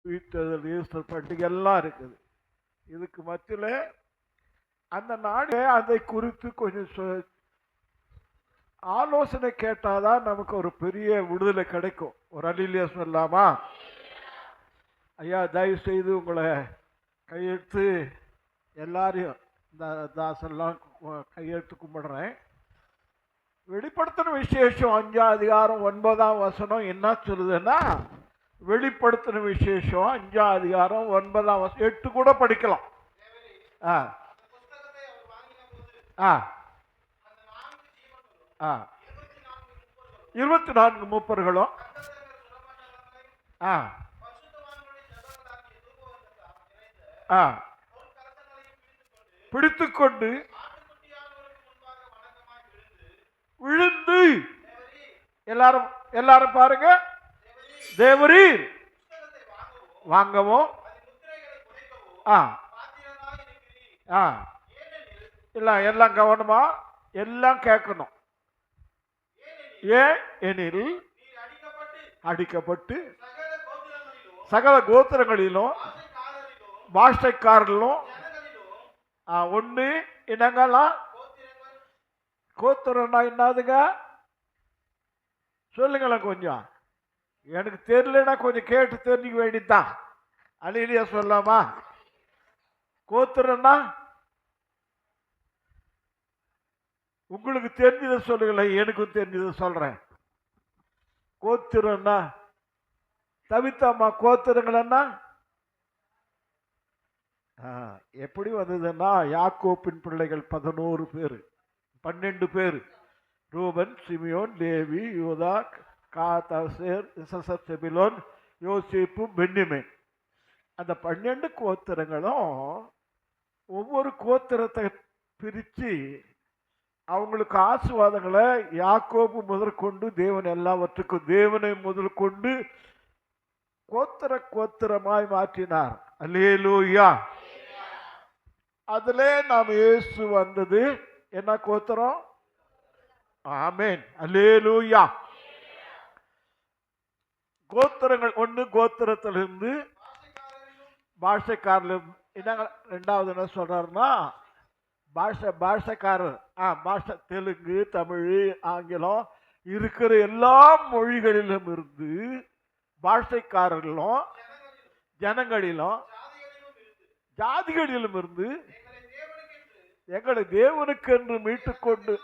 உயிர்த்தெழுதல், ஈஸ்டர் பண்டிகை எல்லாம் இருக்குது. இதுக்கு மத்தியில் அந்த நாடு அதை குறித்து கொஞ்சம் ஆலோசனை கேட்டாதான் நமக்கு ஒரு பெரிய விடுதலை கிடைக்கும். ஒரு அல்லேலூயா சொல்லலாமா? ஐயா, தயவு செய்து உங்களை கையெழுத்து எல்லாரையும் இந்த தாசெல்லாம் கையெழுத்து கும்பிடுறேன். வெளிப்படுத்தின விசேஷம் 5ஆம் அதிகாரம் 9ஆம் வசனம் என்ன சொல்லுதுன்னா, வெளிப்படுத்தின விசேஷம் 5ஆம் அதிகாரம் 9ஆம் வசனம் 8 கூட படிக்கலாம். ஆ ஆ ஆ 24 மூப்பர்களும் ஆ ஆ பிடித்துக்கொண்டு விழுந்து எல்லாரும் எல்லாரும் பாருங்க, தேவரீர் வாங்கவும் எல்லாம் கவனமா எல்லாம் கேட்கணும். ஏன் எனில் அடிக்கப்பட்டு சகல கோத்திரங்களிலும் பாஷைக்காரர்களும் ஒன்று இனங்களாம். கோத்திரம்னா என்னதுங்க சொல்லுங்களேன் கொஞ்சம். எனக்கு தெரியலன்னா கொஞ்சம் கேட்டு தெரிஞ்சுக்க வேண்டியதுதான். அல்லேலூயா சொல்லலாமா? கோத்திரம்னா உங்களுக்கு தெரிஞ்சதை சொல்லுங்களேன், எனக்கும் தெரிஞ்சதை சொல்றேன். கோத்திரம்னா தவித்தாமா கோத்திரங்களா எப்படி வந்ததுன்னா, யாக்கோப்பின் பிள்ளைகள் 11 பேர், 12 பேர். ரூபன், சிமியோன், லேவி, யூதா, காத், ஆசேர், இசசர், செபுலோன், யோசேப்பு, பென்யமீன். அந்த 12 கோத்திரங்களும் ஒவ்வொரு கோத்திரத்தை பிரித்து அவங்களுக்கு ஆசீர்வாதங்களை யாக்கோபு முதற்கொண்டு தேவன் எல்லாவற்றுக்கும் தேவனை முதல் கொண்டு கோத்திர கோத்திரமாய் மாற்றினார். அல்லேலூயா. அதிலே நாம் இயேசு வந்தது என்ன கோத்திரம்? ஆமென், அல்லேலூயா. கோத்திரங்கள் ஒன்று, கோத்திரத்திலிருந்து பாஷைக்காரிலிருந்து. ரெண்டாவது என்ன சொல்றாருன்னா, பாஷைக்காரர் பாஷை தெலுங்கு, தமிழ், ஆங்கிலம் இருக்கிற எல்லா மொழிகளிலும் இருந்து பாஷைக்காரர்களும் ஜனங்களிலும் ஜாதிகளிலும் இருந்து எங்களை தேவனுக்கு என்று மீட்டுக்கொண்டு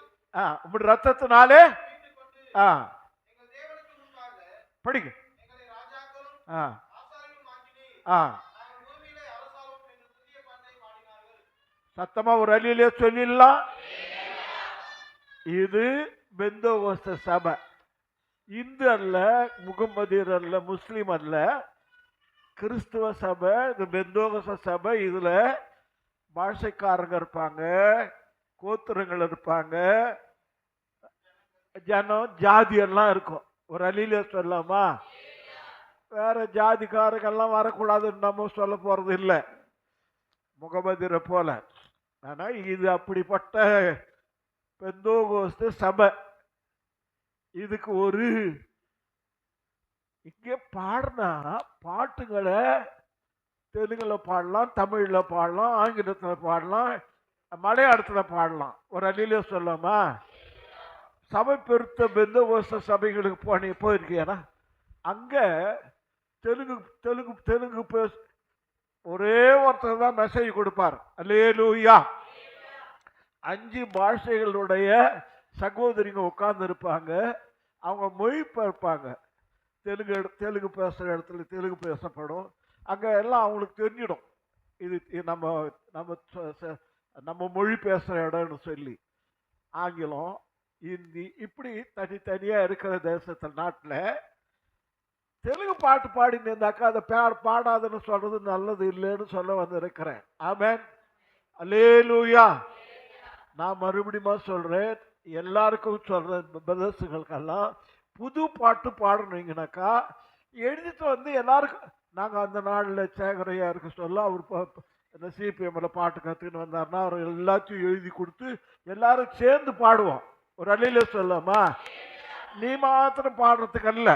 ரத்தத்தினாலே படிங்க சத்தமா ஒரு அல்லேலூயா சொல்லிடலாம். இது பெந்தோகோஸ்தே சபை. இந்து அல்ல, முகமதியர் அல்ல, முஸ்லீம் அல்ல, கிறிஸ்துவ சபை. இது பெந்தோகோஸ்தே சபை. இதுல பாஷைக்காரங்க இருப்பாங்க, கோத்திரங்கள் இருப்பாங்க, ஜனம் ஜாதி எல்லாம் இருக்கும். ஒரு அல்லேலூயா சொல்லலாமா? வேற ஜாதிக்காரங்கெல்லாம் வரக்கூடாதுன்னு நம்ம சொல்ல போறது இல்லை, முகமதியரை போல. ஆனா இது அப்படிப்பட்ட பெந்தோகோஸ்தே சபை. இதுக்கு ஒரு இங்கே பாடினா பாட்டுங்களை தெலுங்குல பாடலாம், தமிழ்ல பாடலாம், ஆங்கிலத்துல பாடலாம், மலையாளத்தில் பாடலாம். ஒரு அல்லேலூயா சொல்லலாமா? சபை பெருத்த பெந்தோகோஸ்தே சபைகளுக்கு போயிருக்கியா? அங்க தெலுங்கு தெலுங்கு தெலுங்கு ஒரே ஒருத்தர் தான் மெசேஜ் கொடுப்பார். அல்லேலூயா. 5 பாஷைகளுடைய சகோதரிங்க உட்கார்ந்து இருப்பாங்க. அவங்க மொழி பார்ப்பாங்க. தெலுங்கு பேசுற இடத்துல தெலுங்கு பேசப்படும். அங்க எல்லாம் அவங்களுக்கு தெரிஞ்சிடும், இது நம்ம நம்ம நம்ம மொழி பேசுற இடம்னு சொல்லி. ஆங்கிலம், ஹிந்தி இப்படி தனித்தனியா இருக்கிற தேசத்தில் நாட்டில் தெலுங்கு பாட்டு பாடின்னு இருந்தாக்கா அதை பாடாதுன்னு சொல்றது நல்லது இல்லைன்னு சொல்ல வந்திருக்கிறேன். ஆமென், அல்லேலூயா. நான் மறுபடியும் சொல்றேன், எல்லாருக்கும் சொல்றேன், பிரதர்ஸுகளுக்கெல்லாம் புது பாட்டு பாடணுங்கனாக்கா எழுதிட்டு வந்து எல்லாருக்கும். நாங்கள் அந்த நாளில் சேகரையாருக்கு சொல்ல, அவர் இந்த சிபிஎம்ல பாட்டு கற்றுக்கின்னு வந்தார்னா அவர் எல்லாத்தையும் எழுதி கொடுத்து எல்லாரும் சேர்ந்து பாடுவோம். ஒரு அல்லேலூயா சொல்லாமா? நீ மாத்திரம் பாடுறதுக்கு அல்ல,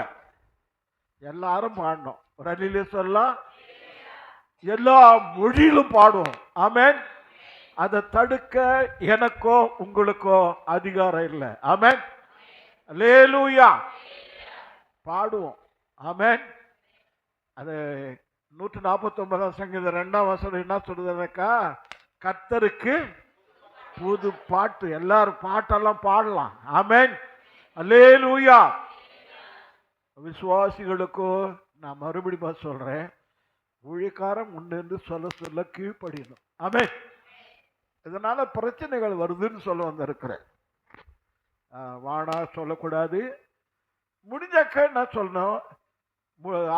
எல்லாரும் பாடணும். ஒரு அல்லேலூயா சொல்லலாம். எல்லா மொழியிலும் பாடுவோம். ஆமென். அதை தடுக்க எனக்கோ உங்களுக்கோ அதிகாரம் இல்லை. ஆமென். அல்லேலூயா. பாடுவோம். ஆமென். அது 149 சங்கீதம் 2ஆம் வசனம் என்ன சொல்றதுனாக்கா, கர்த்தருக்கு புது பாட்டு. எல்லாரும் பாட்டெல்லாம் பாடலாம். ஆமென். அல்லேலூயா. விசுவாசிகளுக்கோ நான் மறுபடியும் சொல்றேன், ஊழியக்காரன் முன்னென்று சொல்ல சொல்ல கீழ்ப்படியணும். ஆமென். இதனால பிரச்சனைகள் வருதுன்னு சொல்ல வந்திருக்கிறேன். வானா சொல்லக்கூடாது. முடிஞ்சாக்க என்ன சொல்லணும்,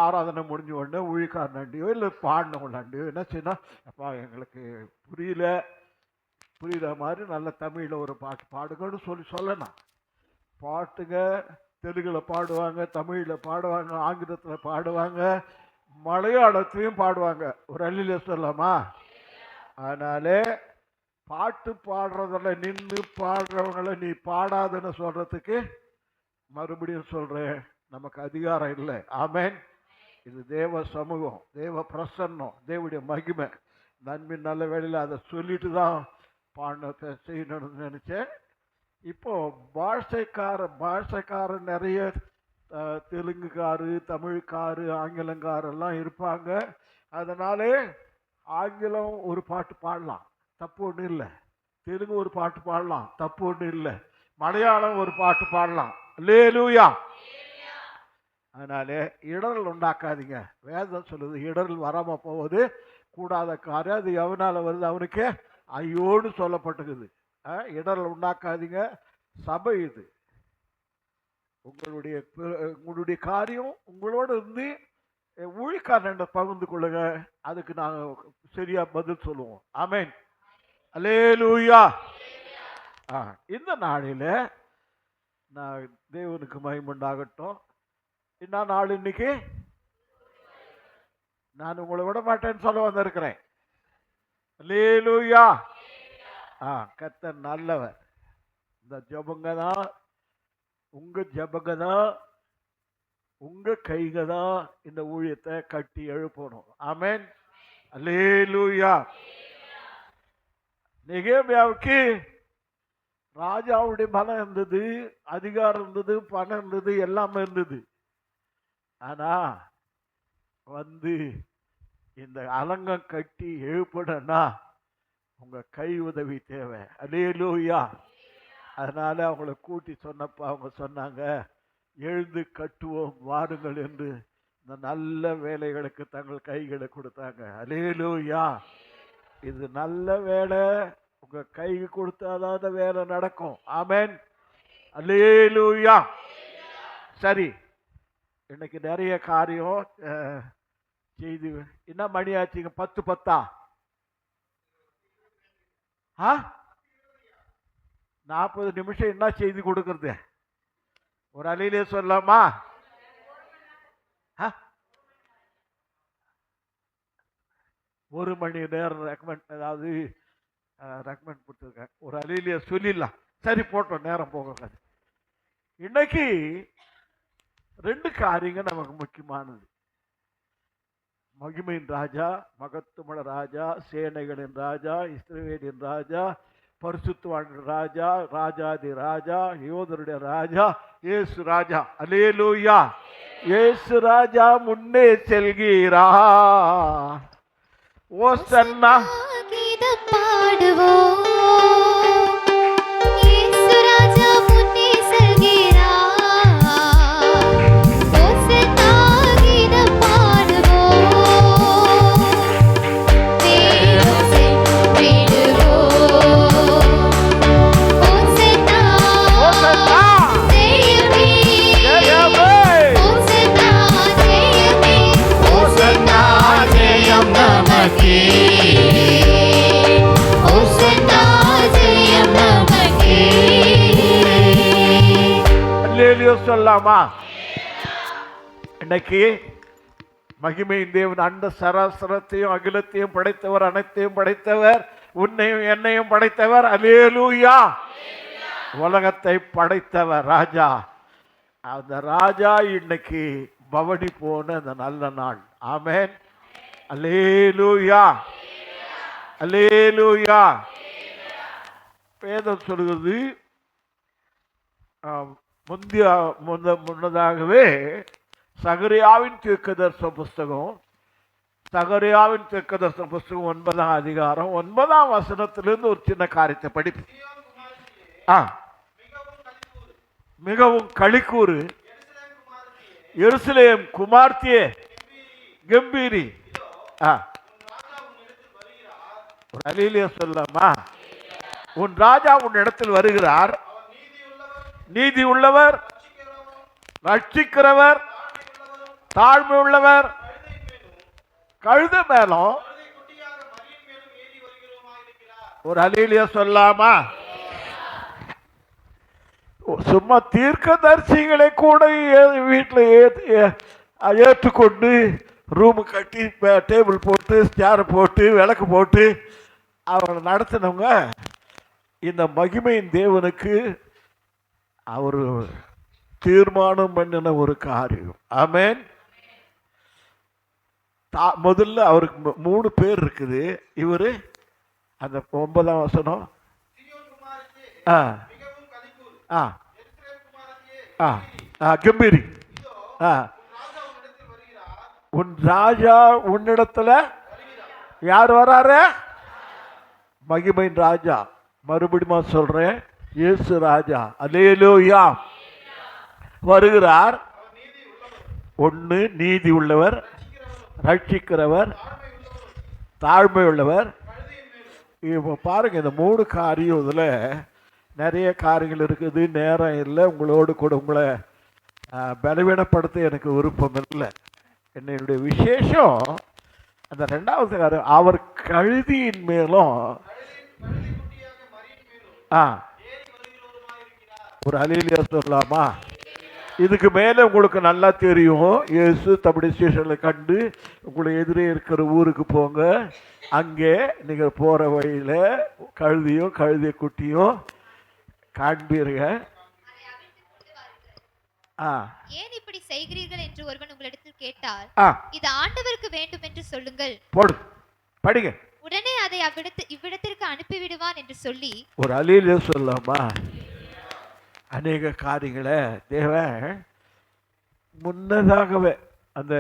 ஆராதனை முடிஞ்ச உடனே ஊழியக்காரனாண்டியோ இல்லை பாடினவங்களாண்டியோ என்ன செய்யணும், அப்பா எங்களுக்கு புரியுற மாதிரி நல்ல தமிழில் ஒரு பாட்டு பாடுங்கன்னு சொல்லணும். பாட்டுங்க தெலுங்கில் பாடுவாங்க, தமிழில் பாடுவாங்க, ஆங்கிலத்தில் பாடுவாங்க, மலையாளத்தையும் பாடுவாங்க. ஒரு அல்லேலூயா சொல்லலாமா? அதனாலே பாட்டு பாடுறதில் நின்று பாடுறவங்களை நீ பாடாதுன்னு சொல்றதுக்கு மறுபடியும் சொல்றேன், நமக்கு அதிகாரம் இல்லை. ஆமென். இது தேவ சமூகம், தேவ பிரசன்னம், தேவனுடைய மகிமை. நன்மை நல்ல வேளையில் அதை சொல்லிட்டு தான் பாட செய்யணும்னு நினைச்சேன். இப்போ பாஷைக்காரன் நிறைய தெலுங்குக்காரு, தமிழ்காரு, ஆங்கிலங்காரெல்லாம் இருப்பாங்க. அதனாலே ஆங்கிலம் ஒரு பாட்டு பாடலாம், தப்பு ஒன்றும் இல்லை. தெலுங்கு ஒரு பாட்டு பாடலாம், தப்பு ஒன்றும் இல்லை. மலையாளம் ஒரு பாட்டு பாடலாம். அல்லேலூயா. அதனாலே இடரல் உண்டாக்காதீங்க. வேதம் சொல்லுது இடரல் வராம போவது கூடாத காரியம். அது எவனால வருது அவனுக்கு ஐயோடு சொல்லப்பட்டுக்குது. இடரல் உண்டாக்காதீங்க. சபை இது. உங்களுடைய காரியம் உங்களோட இருந்து ஊழியக்காரன் பகிர்ந்து கொள்ளுங்க. அதுக்கு நாங்கள் சரியா பதில் சொல்லுவோம். ஆமென். அல்லேலூயா. இந்த நாளில் நான் தேவனுக்கு மகிமையுண்டாகட்டும். என்ன நாள் இன்னைக்கு? நான் உங்களை விட மாட்டேன்னு சொல்ல வந்திருக்கிறேன். அல்லேலூயா. கர்த்தர் நல்லவர். இந்த ஜபங்க தான், உங்க ஜபங்க தான், உங்க கைக தான் இந்த ஊழியத்தை கட்டி எழுப்பணும். ஆமென். அல்லேலூயா. நெகேமியாவுக்கு ராஜாவுடைய பலம் இருந்தது, அதிகாரம் இருந்தது, பணம் இருந்தது, எல்லாமே இருந்தது. ஆனா இந்த அலங்கம் கட்டி எழுப்படனா உங்க கை உதவி தேவை. அல்லேலூயா. அதனால அவங்கள கூட்டி சொன்னப்ப அவங்க சொன்னாங்க, எழுந்து கட்டுவோம் வாருங்கள் என்று இந்த நல்ல வேலைகளுக்கு தங்கள் கைகளை கொடுத்தாங்க. அல்லேலூயா. இது நல்ல வேலை. உங்க கைக்கு கொடுத்தாதான் அந்த வேலை நடக்கும். ஆமென். அல்லேலூயா. சரி, இன்னைக்கு நிறைய காரியம் செய்தி. என்ன மணி ஆச்சுங்க? 10:10. 40 நிமிஷம் என்ன செய்தி கொடுக்கறது? ஒரு அலையிலே சொல்லலாமா? 1 மணி நேரம் ரெக்கமெண்ட், அதாவது ரெக்கமெண்ட் கொடுத்துருக்காங்க. ஒரு அலையிலேயே சொல்லிடலாம். சரி, போட்டோம், நேரம் போக. இன்னைக்கு 2 காரியங்க நமக்கு முக்கியமானது. மகிமையின் ராஜா, மகத்துவமுள்ள ராஜா, சேனைகளின் ராஜா, இஸ்ரவேலின் ராஜா, பரிசுத்தவான் ராஜா, ராஜாதி ராஜா, யோதருடைய ராஜா, இயேசு ராஜா. அல்லேலூயா. இயேசு ராஜா முன்னே செல்கிறா. ஓசன்னா பாடுவோம். சொல்லாமா? இன்னைக்கு மகிமையின் தேவன் அண்ட சராசரத்தையும் அகிலத்தையும் படைத்தவர், அனைத்தையும் படைத்தவர், உன்னையும் என்னையும் படைத்தவர். அல்லேலூயா. உலகத்தை படைத்தவர் ராஜா. அந்த ராஜா இன்னைக்கு பவனி போன அந்த நல்ல நாள். ஆமென். அல்லேலூயா, அல்லேலூயா. வேதம் சொல்கிறது முன்னதாகவே சகரியாவின் தீர்க்கதரிசன புஸ்தகம், சகரியாவின் தீர்க்கதரிசன புஸ்தகம் 9ஆம் அதிகாரம் 9ஆம் வசனத்திலிருந்து ஒரு சின்ன காரியத்தை படிப்பு. மிகவும் களிக்கூறு எருசலேம் குமார்த்தியே கம்பீரி. ஒரு அலிலியா சொல்லலாமா? உன் ராஜா உன் இடத்தில் வருகிறார், நீதி உள்ளவர், ரட்சிக்கிறவர், தாழ்மை உள்ளவர், கழுத மேலும். ஒரு அலிலியா சொல்லலாமா? சும்மா தீர்க்கதரிசிகளை கூட வீட்டில் ஏற்றுக்கொண்டு ரூமு கட்டி டேபிள் போட்டு சேர் போட்டு விளக்கு போட்டு அவரை நடத்தினவங்க இந்த மகிமையின் தேவனுக்கு அவர் தீர்மானம் பண்ணின ஒரு காரியம். ஆமென். முதல்ல அவருக்கு 3 பேர் இருக்குது. இவரு அந்த 9ஆம் வசனம் கம்பீரி. உன் ராஜா உன்னிடத்துல யார் வராரு? மகிமையின் ராஜா. மறுபடியும் சொல்றேன், இயேசு ராஜா அல்லேலூயா வருகிறார். ஒன்று நீதி உள்ளவர், ரட்சிக்கிறவர், தாழ்மை உள்ளவர். இப்போ பாருங்க, இந்த 3 காரியம் இதில் நிறைய காரியங்கள் இருக்குது. நேரம் இல்லை, உங்களோடு கூட உங்களை பலவீனப்படுத்த எனக்கு விருப்பம் இல்லை. என்னுடைய விசேஷம் அந்த 2வது காரியம், அவர் கழுதியின் மேலும் ஒரு அலிலியா சொல்லலாமா? இதுக்கு மேலே உங்களுக்கு நல்லா தெரியும். இயேசு தம்முடைய ஸ்டேஷனில் கண்டு உங்களை எதிரே இருக்கிற ஊருக்கு போங்க, அங்கே நீங்கள் போகிற வழியில் கழுதியும் கழுதை குட்டியும் காண்பீர்கள். ஏன் இப்படி செய்கிறீர்கள் என்று ஒருவன் உங்களிடத்தில் கேட்டால், இது ஆண்டவருக்கு வேண்டும் என்று சொல்லுங்கள். போடு, படிங்க. உடனே அதை இவ்விடத்திற்கு அனுப்பிவிடுவான் என்று சொல்லி. ஒரு அலிலியா சொல்லலாமா? அநேக காரியங்களை தேவன் முன்னதாகவே அந்த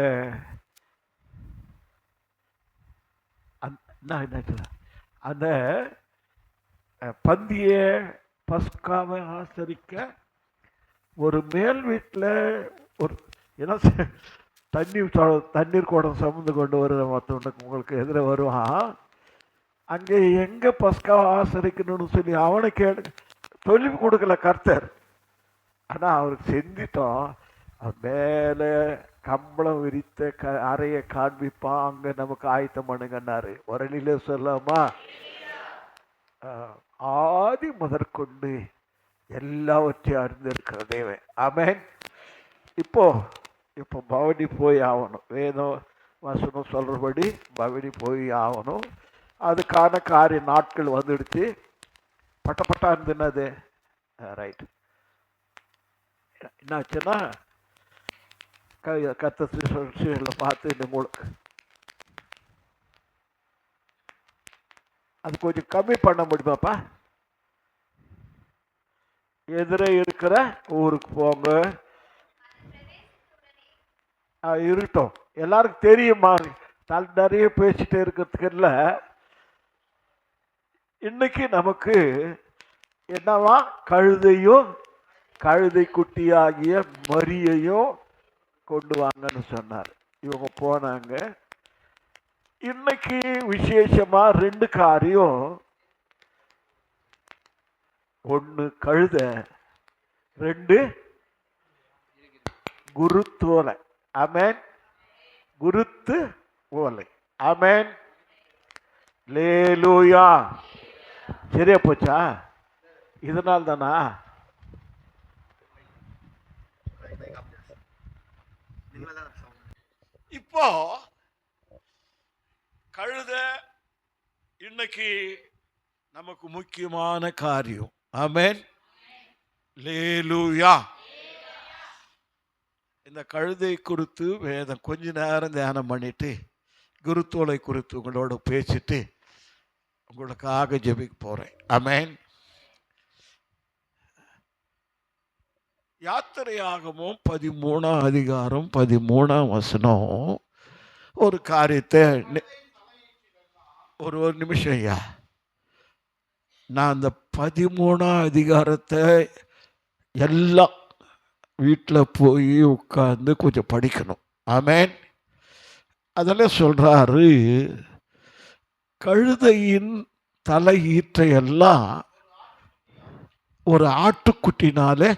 அந்த பந்திய பஸ்காவை ஆசரிக்க ஒரு மேல் வீட்டில் ஒரு ஏன்னா தண்ணீர் குடம் சுமந்து கொண்டு வருகிற மற்றவனுக்கு உங்களுக்கு எதிர வருவான். அங்கே எங்கே பஸ்காவை ஆசரிக்கணும்னு சொல்லி அவனை தொழில் கொடுக்கல கர்த்தர். ஆனால் அவருக்கு செஞ்சிட்டோம். அவர் மேலே கம்பளம் விரித்த அறையை காண்பிப்பான், அங்கே நமக்கு ஆயத்தம் பண்ணுங்கன்னாரு. உரலிலே சொல்லாமா? ஆதி முதற்கொண்டு எல்லாவற்றையும் அறிந்திருக்கிற தேவன். ஆமென். இப்போ பவனி போய் ஆகணும். வேதம் வசனம் சொல்கிறபடி பவனி போய் ஆகணும். அதுக்கான காரிய நாட்கள் வந்துடுச்சு. பட்டப்பட்டா இருந்துன்னது ரைட். என்னாச்சுன்னா கத்தல பார்த்து இந்த உங்களுக்கு அது கொஞ்சம் கம்மி பண்ண முடியுமாப்பா? எதிரே இருக்கிற ஊருக்கு போங்க. இருக்கட்டும், எல்லாருக்கும் தெரியுமா? நிறைய பேசிட்டே இருக்கிறதுக்கு இல்லை. இன்னைக்கு நமக்கு என்னவா? கழுதையும் கழுதை குட்டியாகிய மரியையும் கொண்டு வாங்கன்னு சொன்னார். இவங்க போனாங்க. இன்னைக்கு விசேஷமா 2 காரியம். ஒன்று கழுத, 2 குருத்து ஓலை. ஆமென். குருத்து ஓலை. ஆமென். லேலூயா. சரியா போச்சா? இதனால் தானா? இப்போ கழுத இன்னைக்கு நமக்கு முக்கியமான காரியம். ஆமென். லேலூயா. இந்த கழுதை குறித்து வேதம் கொஞ்ச நேரம் தியானம் பண்ணிட்டு குருத்தோலை குறித்து உங்களோட பேசிட்டு உங்களுக்காக ஜெபிக்க போகிறேன். ஆமென். யாத்திரையாகமம் 13ஆம் அதிகாரம் 13ஆம் வசனம் ஒரு காரியத்தை ஒரு நிமிஷம் ஐயா, நான் அந்த 13ஆம் அதிகாரத்தை எல்லாம் வீட்டில் போய் உட்கார்ந்து கொஞ்சம் படிக்கணும். ஆமென். அதில் சொல்கிறாரு, கழுதையின் தலையீற்றையெல்லாம் ஒரு ஆட்டுக்குட்டினாலே,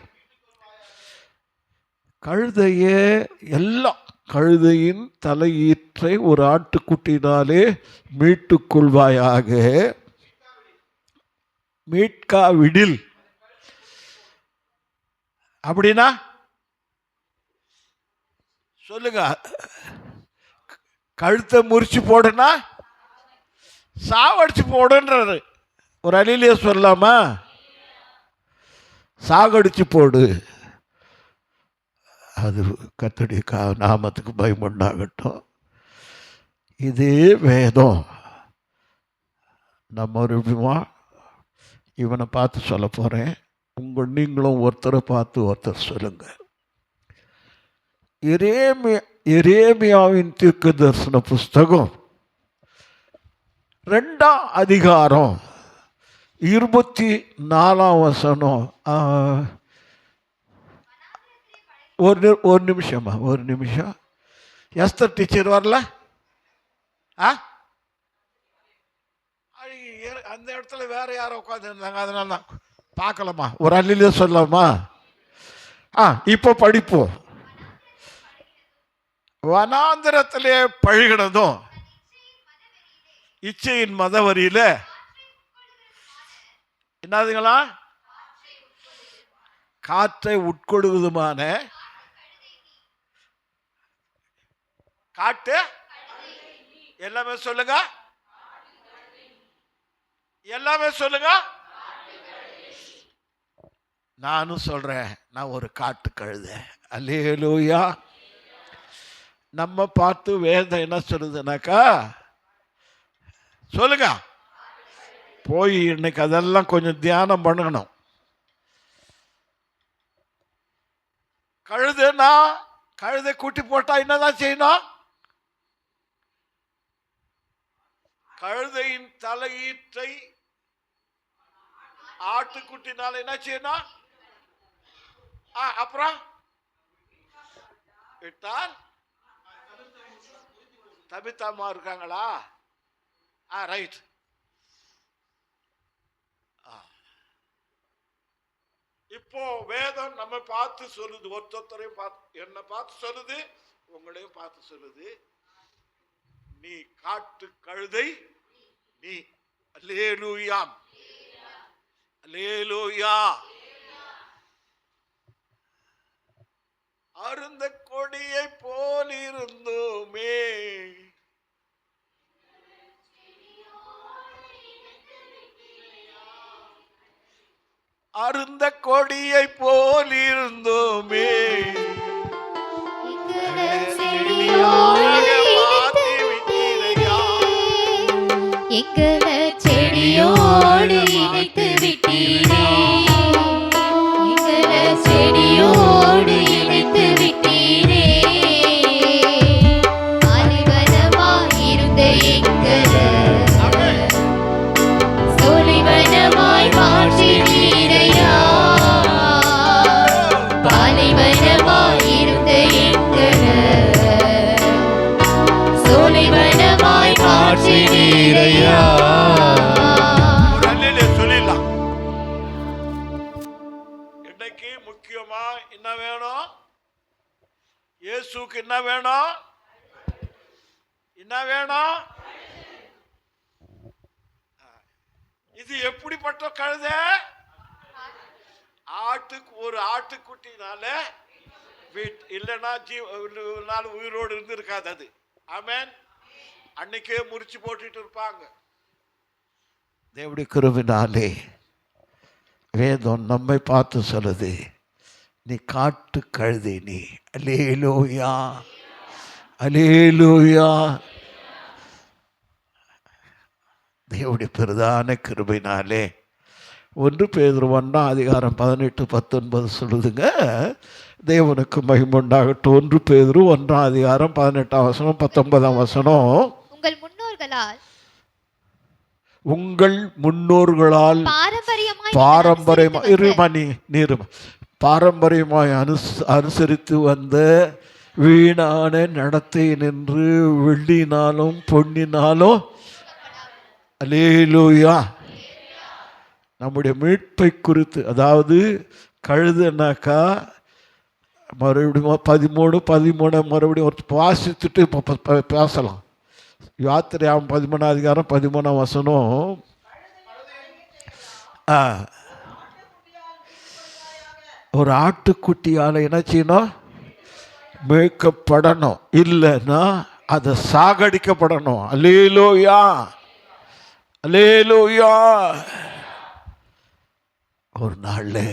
கழுதையின் தலையீற்றை ஒரு ஆட்டுக்குட்டினாலே மீட்டுக் கொள்வாயாக, மீட்காவிடில். அப்படின்னா சொல்லுங்க, கழுத்தை முறிச்சு போடுனா சாவடிச்சு போடுன்றாரு. ஒரு அலிலிய சொல்லாமா? சாகடிச்சு போடு. அது கர்த்தருடைய நாமத்துக்கு பயமுண்டாகட்டும். இதே வேதம் நம்ம ஒரு இவனை பார்த்து சொல்ல போகிறேன். நீங்களும் ஒருத்தரை பார்த்து ஒருத்தர் சொல்லுங்க. எரேமியாவின் தீர்க்க தரிசன புஸ்தகம் 2ஆம் அதிகாரம் 24ஆம் வசனம். ஒரு நிமிஷம். எஸ்தர் டீச்சர் வரல? அந்த இடத்துல வேற யாரும் உட்காந்துருந்தாங்க, அதனால தான் பார்க்கலாமா? ஒரு அள்ளிலே சொல்லலாமா? இப்போ படிப்போம். வனாந்திரத்திலே பழகினதும் இச்சையின் மதவரியில என்னதுங்களா? காற்றை உட்கொடுவதுமான காட்டு. எல்லாமே சொல்லுங்க, எல்லாமே சொல்லுங்க. நானும் சொல்றேன், நான் ஒரு காட்டு கழுத. அல்லேலூயா. நம்ம பார்த்து வேதம் என்ன சொல்லுதுனாக்கா, சொல்லுங்க, போய் இன்னைக்கு அதெல்லாம் கொஞ்சம் தியானம் பண்ணணும். கழுதை கூட்டி போட்டா என்னதான் செய்யணும்? கழுதையின் தலையீற்றை ஆட்டுக்குட்டினால என்ன செய்யணும்? அப்புறம் விட்டால் தபித்தாமா இருக்காங்களா? ரைட். இப்போ வேதம் நம்ம பார்த்து சொல்லுது, ஒருத்தரையும் பார்த்து, என்ன பார்த்து சொல்லுது, உங்களையும் பார்த்து சொல்லுது, நீ காட்டு கழுதை நீ. அல்லேலூயா, அல்லேலூயா. அருந்த கொடியை போல் இருந்தோமே, அருந்த கொடியை போல் இருந்தோமே, எங்களை செடியோடு இணைத்து விட்டீரே, எங்களை செடியோடு இணைத்து விட்டீரே, பாலைவனமாய் இருந்த எங்களை சோலைவனமாய் மாற்றினீரையா, பாலைவனமாய் இருந்த எங்களை சோலைவனமாய் மாற்றினீரையா. சொல்லிடலாம். இன்னைக்கு முக்கியமா என்ன வேணும்? இயேசுக்கு என்ன வேணும்? என்ன வேணும்? இது எப்படிப்பட்ட கழுத? ஒரு ஆட்டுக்குட்டினால இல்லைன்னா உயிரோடு இருந்து இருக்காது அது. ஆமென். அன்னைக்கே முறிச்சு போட்டுட்டு இருப்பாங்க. தேவனுடைய கிருபையினாலே வேதம் நம்மை பார்த்து சொல்லுது, நீ காட்டு கழுதை நீ. அல்லேலூயா, அல்லேலூயா. தேவனுடைய பிரதான கிருபையினாலே. 1 பேதுரு 1:18-19 சொல்லுதுங்க. தேவனுக்கு மகிமை உண்டாகட்டும். 1 பேதுரு 1:18-19 உங்கள் முன்னோர்களால் பாரம்பரியமாய் அனுசரித்து வந்த வீணான நடத்தை நின்று வெள்ளினாலும் பொன்னினாலும் அல்லேலூயா நம்முடைய மீட்பை குறித்து, அதாவது கழுதுனாக்கா மறுபடியும் 13 மறுபடியும் ஒரு வாசித்துட்டு இப்போ பேசலாம். யாத்திரையாம் 13:13 ஒரு ஆட்டுக்குட்டியால் என்ன செய்யணும்? மேய்க்கப்படணும். இல்லைன்னா அதை சாகடிக்கப்படணும். அல்லேலூயா அல்லேலூயா. ஒரு நாளில்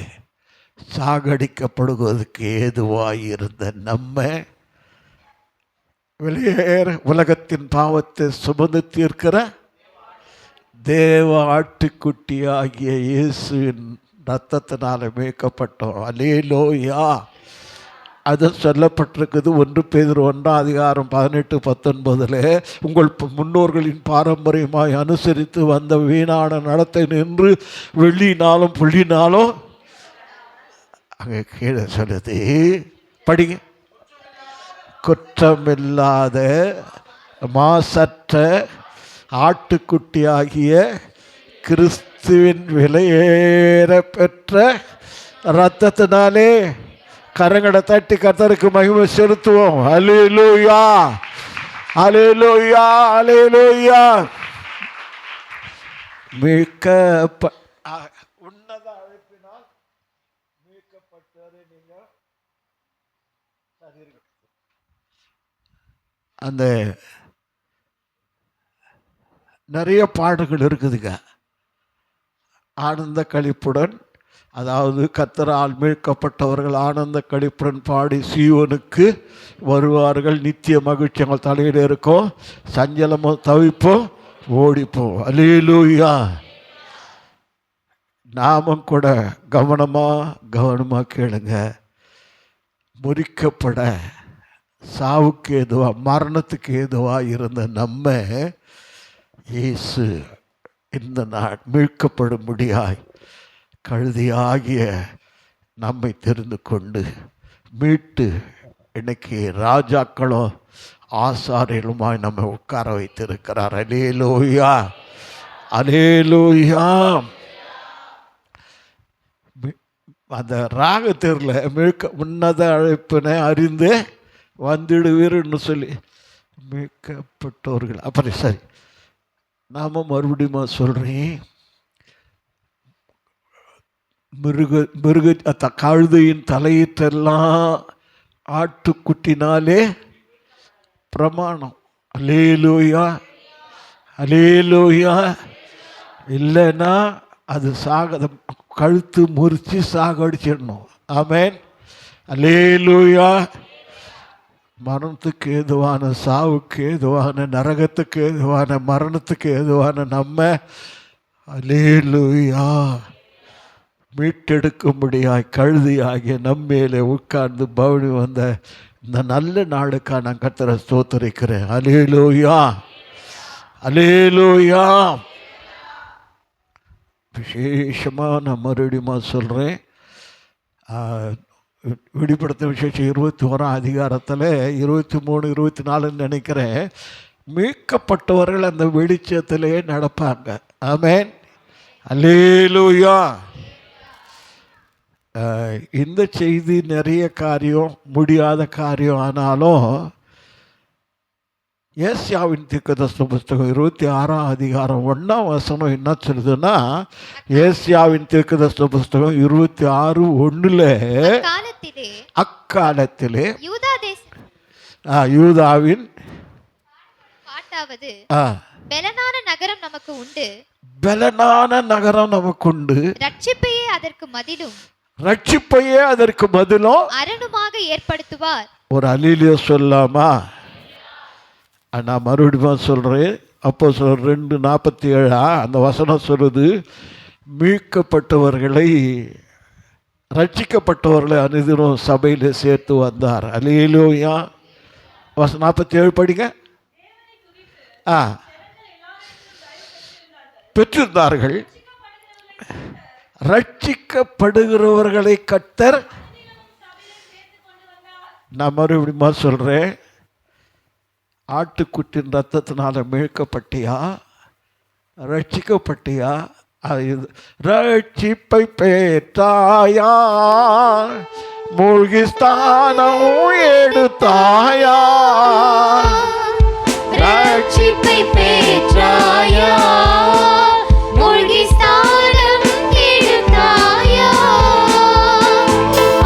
சாகடிக்கப்படுவதற்கு ஏதுவாக இருந்த நம்ம வெளியேற உலகத்தின் பாவத்தை சுமந்து தீர்க்கிற தேவ ஆட்டுக்குட்டி ஆகிய இயேசுவின் ரத்தத்தினால மேய்க்கப்பட்டோம். அல்லேலூயா. அது சொல்லப்பட்டிருக்குது 1 பேதுரு 1:18-19 உங்கள் முன்னோர்களின் பாரம்பரியமாய் அனுசரித்து வந்த வீணான நடத்தை நின்று வெள்ளினாலும் புள்ளினாலும் அங்கே கீழே சொல்லுது, படிங்க. குற்றமில்லாத மாசற்ற ஆட்டுக்குட்டியாகிய கிறிஸ்துவின் விலையேற பெற்ற இரத்தத்தினாலே. கரங்களை தட்டி கர்த்தருக்கு மகிமை செலுத்துவோம். அல்லேலூயா அல்லேலூயா அல்லேலூயா. உன்னத அழைப்பினால் மீட்கப்பட்டவரே நீங்கள். அந்த நிறைய பாடல்கள் இருக்குதுங்க. ஆனந்த களிப்புடன், அதாவது கர்த்தரால் மீட்கப்பட்டவர்கள் ஆனந்த களிப்புடன் பாடி சீயோனுக்கு வருவார்கள். நித்திய மகிழ்ச்சி எங்கள் தலையில் இருக்கும். சஞ்சலமோ தவிப்போ ஓடிப்போம். அல்லேலூயா. நாமும் கூட கவனமாக கேளுங்க. முறிக்கப்பட சாவுக்கு ஏதுவா மரணத்துக்கு ஏதுவா இருந்த நம்ம இயேசு இந்த நாள் மீட்கப்படும்படியாய் கழுதியாகிய நம்மை தெரிந்து கொண்டு மீட்டு இன்னைக்கு ராஜாக்களோ ஆசாரியலுமாய் நம்மை உட்கார வைத்திருக்கிறார். அல்லேலூயா அல்லேலூயா. அந்த ராகத்தேரில் உன்னத அழைப்பினை அறிந்து வந்துடுவீர்னு சொல்லி மீட்கப்பட்டவர்கள். அப்புறம் சரி, நாம மறுபடியும் சொல்கிறேன். மிருக கழுதையின் தலையீட்டெல்லாம் ஆட்டுக்குட்டினாலே பிரமாணம். அல்லேலூயா அல்லேலூயா. இல்லைன்னா அது கழுத்து முறித்து சாகடிச்சிடணும். ஆமென். அல்லேலூயா. மரணத்துக்கு ஏதுவான, சாவுக்கு ஏதுவான, நரகத்துக்கு ஏதுவான, மரணத்துக்கு ஏதுவான நம்ம அல்லேலூயா மீட்டெடுக்கும்படியாய் கழுதியாகிய நம்மேலே உட்கார்ந்து பவனி வந்த இந்த நல்ல நாளுக்காக நான் கர்த்தரை ஸ்தோத்திரிக்கிறேன். அல்லேலூயா அல்லேலூயா. விசேஷமாக நான் மறுபடியும் சொல்கிறேன். வெளிப்படுத்த விசேஷம் 21 23, 24 நினைக்கிறேன். மீட்கப்பட்டவர்கள் அந்த வெளிச்சத்திலே நடப்பாங்க. ஆமென். அல்லேலூயா. இந்த செய்தி நிறைய காரியம் முடியாத காரியம் ஆனாலும் ஏசியாவின் தீர்க்கதரிசன புஸ்தகம் 26:1 என்ன சொல்லுதுன்னா, ஏசியாவின் தீர்க்கதரிசன புஸ்தகம் 26:1 அக்காலத்திலே யூதாவின் பெலனான நகரம் நமக்கு உண்டு, பெலனான நகரம் நமக்கு உண்டு, ரட்சிப்பையே அதற்கு மதிலும், ரட்சிப்பையே அதற்கு பதிலும் அரணுமாக ஏற்படுத்துவார். ஒரு அல்லேலூயா சொல்லாமா? நான் மறுபடியும் சொல்கிறேன். அப்போஸ்தலர் 2:47 அந்த வசனம் சொல்லுது, மீட்கப்பட்டவர்களை ரட்சிக்கப்பட்டவர்களை அனுதினம் சபையில் சேர்த்து வந்தார். அல்லேலூயா. 47 படிங்க. பெற்றிருந்தார்கள். ரட்சிக்கப்படுகிறவர்களை கர்த்தர், நான் மறுபடியுமா சொல்றேன், ஆட்டுக்குட்டின் ரத்தத்தினால மீட்கப்பட்டியா, ரட்சிக்கப்பட்டியா? ரட்சிப்பை பெற்றாயா, மூழ்கி ஸ்தானம் எடுத்தாயா, ரட்சிப்பை பெற்றாயா, மூழ்கி ஸ்தானம் எடுத்தாயா,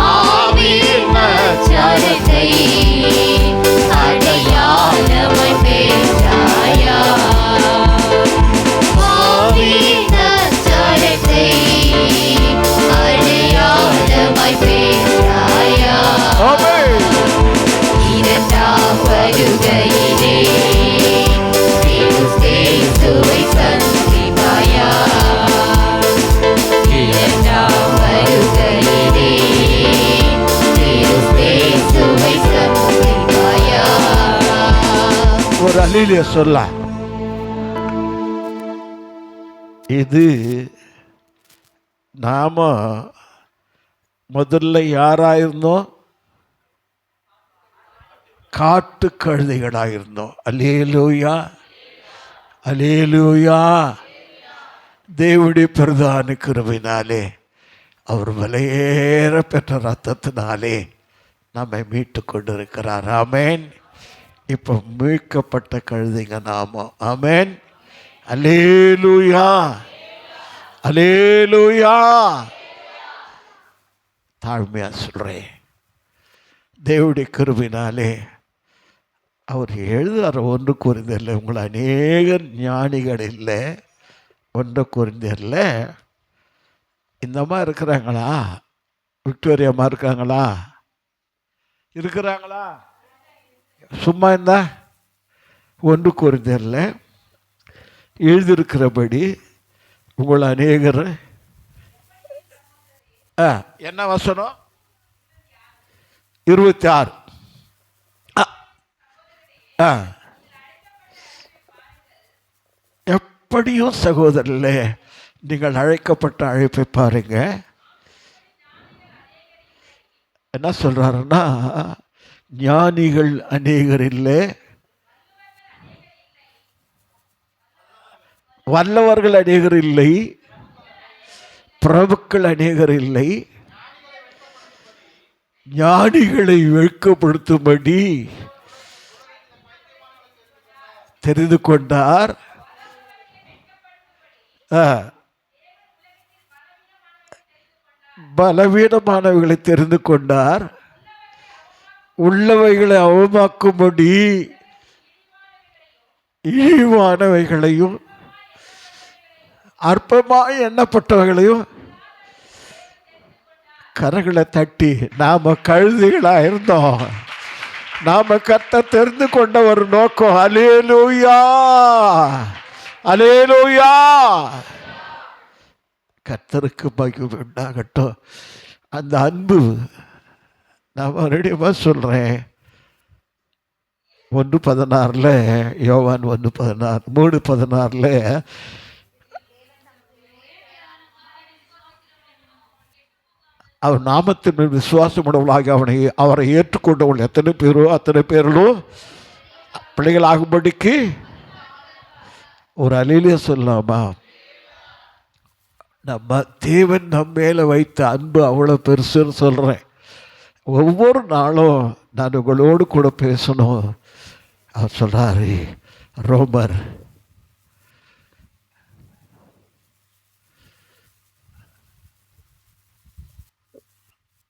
ஆவியின் நற்சரத்தை அடையாளமாய் பெற்றாயா, ஆவியின் நற்சரத்தை அடையாளமாய் பெற்றாயா, இரண்டாம் வருகையிலே கிறிஸ்துவை சந்திப்பாயா, இரண்டாம் வருகையிலே கிறிஸ்துவை சந்திப்பாயா. ஒரு அல்லேலூயா சொல்ல. இது நாம முதல்ல யாராயிருந்தோம்? காட்டு கழுதைகளாயிருந்தோம். அல்லேலூயா, அல்லேலூயா. தேவனுடைய பிரதான கிருபையினாலே, அவர் விலையேற பெற்ற ரத்தத்தினாலே நம்மை மீட்டு கொண்டிருக்கிறார். ஆமேன். இப்போ மீட்கப்பட்ட கழுதைங்க நாம. ஆமேன். அல்லேலூயா, அல்லேலூயா. தாழ்மையா சொல்றேன், தேவனுடைய கிருபையினாலே அவர் எழுதுகிற 1 கொரிந்தியரில் உங்களை அநேக ஞானிகள் இல்லை. 1 கொரிந்தியரில் இந்த மாதிரி இருக்கிறாங்களா? விக்டோரியாமா இருக்காங்களா? இருக்கிறாங்களா? சும்மா இருந்தா 1 கொரிந்தியரில் எழுதியிருக்கிறபடி உங்களை அநேகர் என்ன வசனம்? 26. எப்படியும் சகோதரர்களே, நீங்கள் அழைக்கப்பட்ட அழைப்பை பாருங்க. என்ன சொல்றாருன்னா, ஞானிகள் அநேகர் இல்லை, வல்லவர்கள் அநேகர் இல்லை, பிரபுக்கள் அநேகர் இல்லை, ஞானிகளை வெட்கப்படுத்தும்படி தெரிந்து கொண்டார். பலவீனமானவைகளை தெரிந்து கொண்டார், உள்ளவைகளை அவமாக்கும்படி இழிவானவைகளையும் அற்பமாய் எண்ணப்பட்டவைகளையும். கரங்களை தட்டி, நாம கழுதைகளா இருந்தோம், நாம கர்த்தர் தெரிந்து கொண்ட ஒரு நோக்கம். அல்லேலூயா, அல்லேலூயா. கர்த்தருக்கு மகிமை உண்டாகட்டும். அந்த அன்பு, நான் மறுபடியும் சொல்றேன், 1:16 யோவான் 1:16 3:16 அவர் நாமத்தின் மேல் விசுவாசம் உடவளாகி அவரை ஏற்றுக்கொண்டவர்கள் எத்தனை பேரோ அத்தனை பேர்களும் பிள்ளைகளாகும்படிக்கு. ஒரு அல்லேலூயா சொல்லலாமா? நம்ம தேவன் நம்ம மேலே வைத்த அன்பு அவ்வளோ பெருசுன்னு சொல்கிறேன். ஒவ்வொரு நாளும் நான் உங்களோடு கூட பேசணும். அவர் சொல்கிறாரு, ரோமர்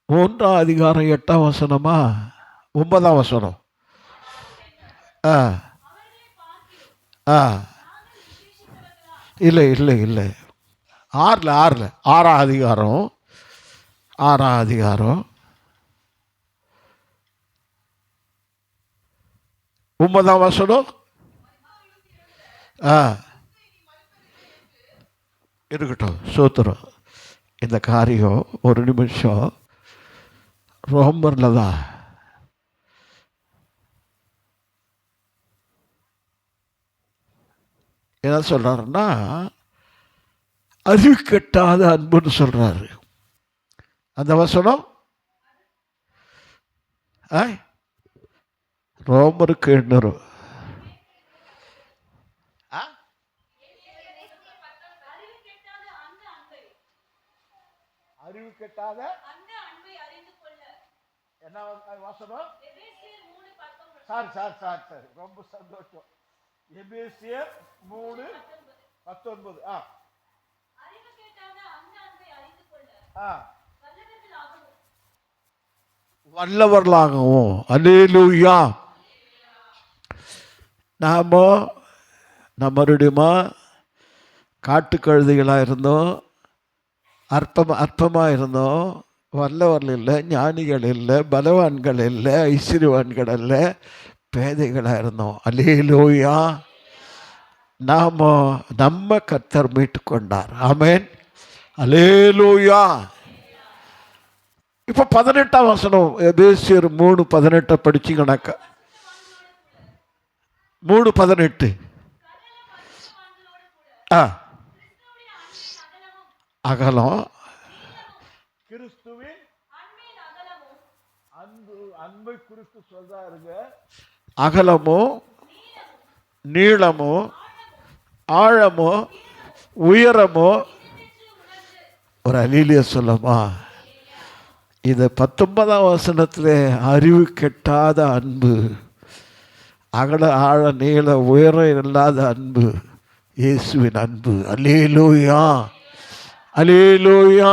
1:8 9 இல்லை இல்லை இல்லை 6 அதிகாரம் 9 வசனம். இருக்கட்டும், சோத்திரம். இந்த காரியம் ஒரு நிமிஷம் ரோமரில் தான். என்ன சொல்றாருன்னா, அறிவு கெட்டாத அன்புன்னு சொல்றாரு. அந்த வசனம் ரோமருக்கு 800. அறிவு கெட்டாத என்ன வசனம்? சாரி, ரொம்ப சந்தோஷம். எபேசியர் 3:19. வல்லவர்களாகவும். அல்லேலூயா. நாம் மறுபடியுமா காட்டுக்கழுதைகளாக இருந்தோம், அற்பமாக இருந்தோம், வல்லவர்கள் இல்லை, ஞானிகள் இல்லை, பலவான்கள் இல்லை, ஐஸ்வர்யவான்கள் இல்லை, பேதைகளாக இருந்தோம். அல்லேலூயா. நம்ம கர்த்தர் மீட்டு கொண்டார். ஆமென். அல்லேலூயா. இப்போ 18ஆம் வசனம் எபேசியர் 3:18 படிச்சிங்கனாக்கா, 3:18 அகலம் கிறிஸ்துவின் அன்பை குறித்து சொல்றாருங்க. அகலமோ நீளமோ ஆழமோ உயரமோ ஒரு அலீலிய சொல்லமா? இது 19ஆம் வசனத்தில் அறிவு கெட்டாத அன்பு, அகல ஆழ நீள உயரம் இல்லாத அன்பு, இயேசுவின் அன்பு. அல்லேலூயா, அல்லேலூயா.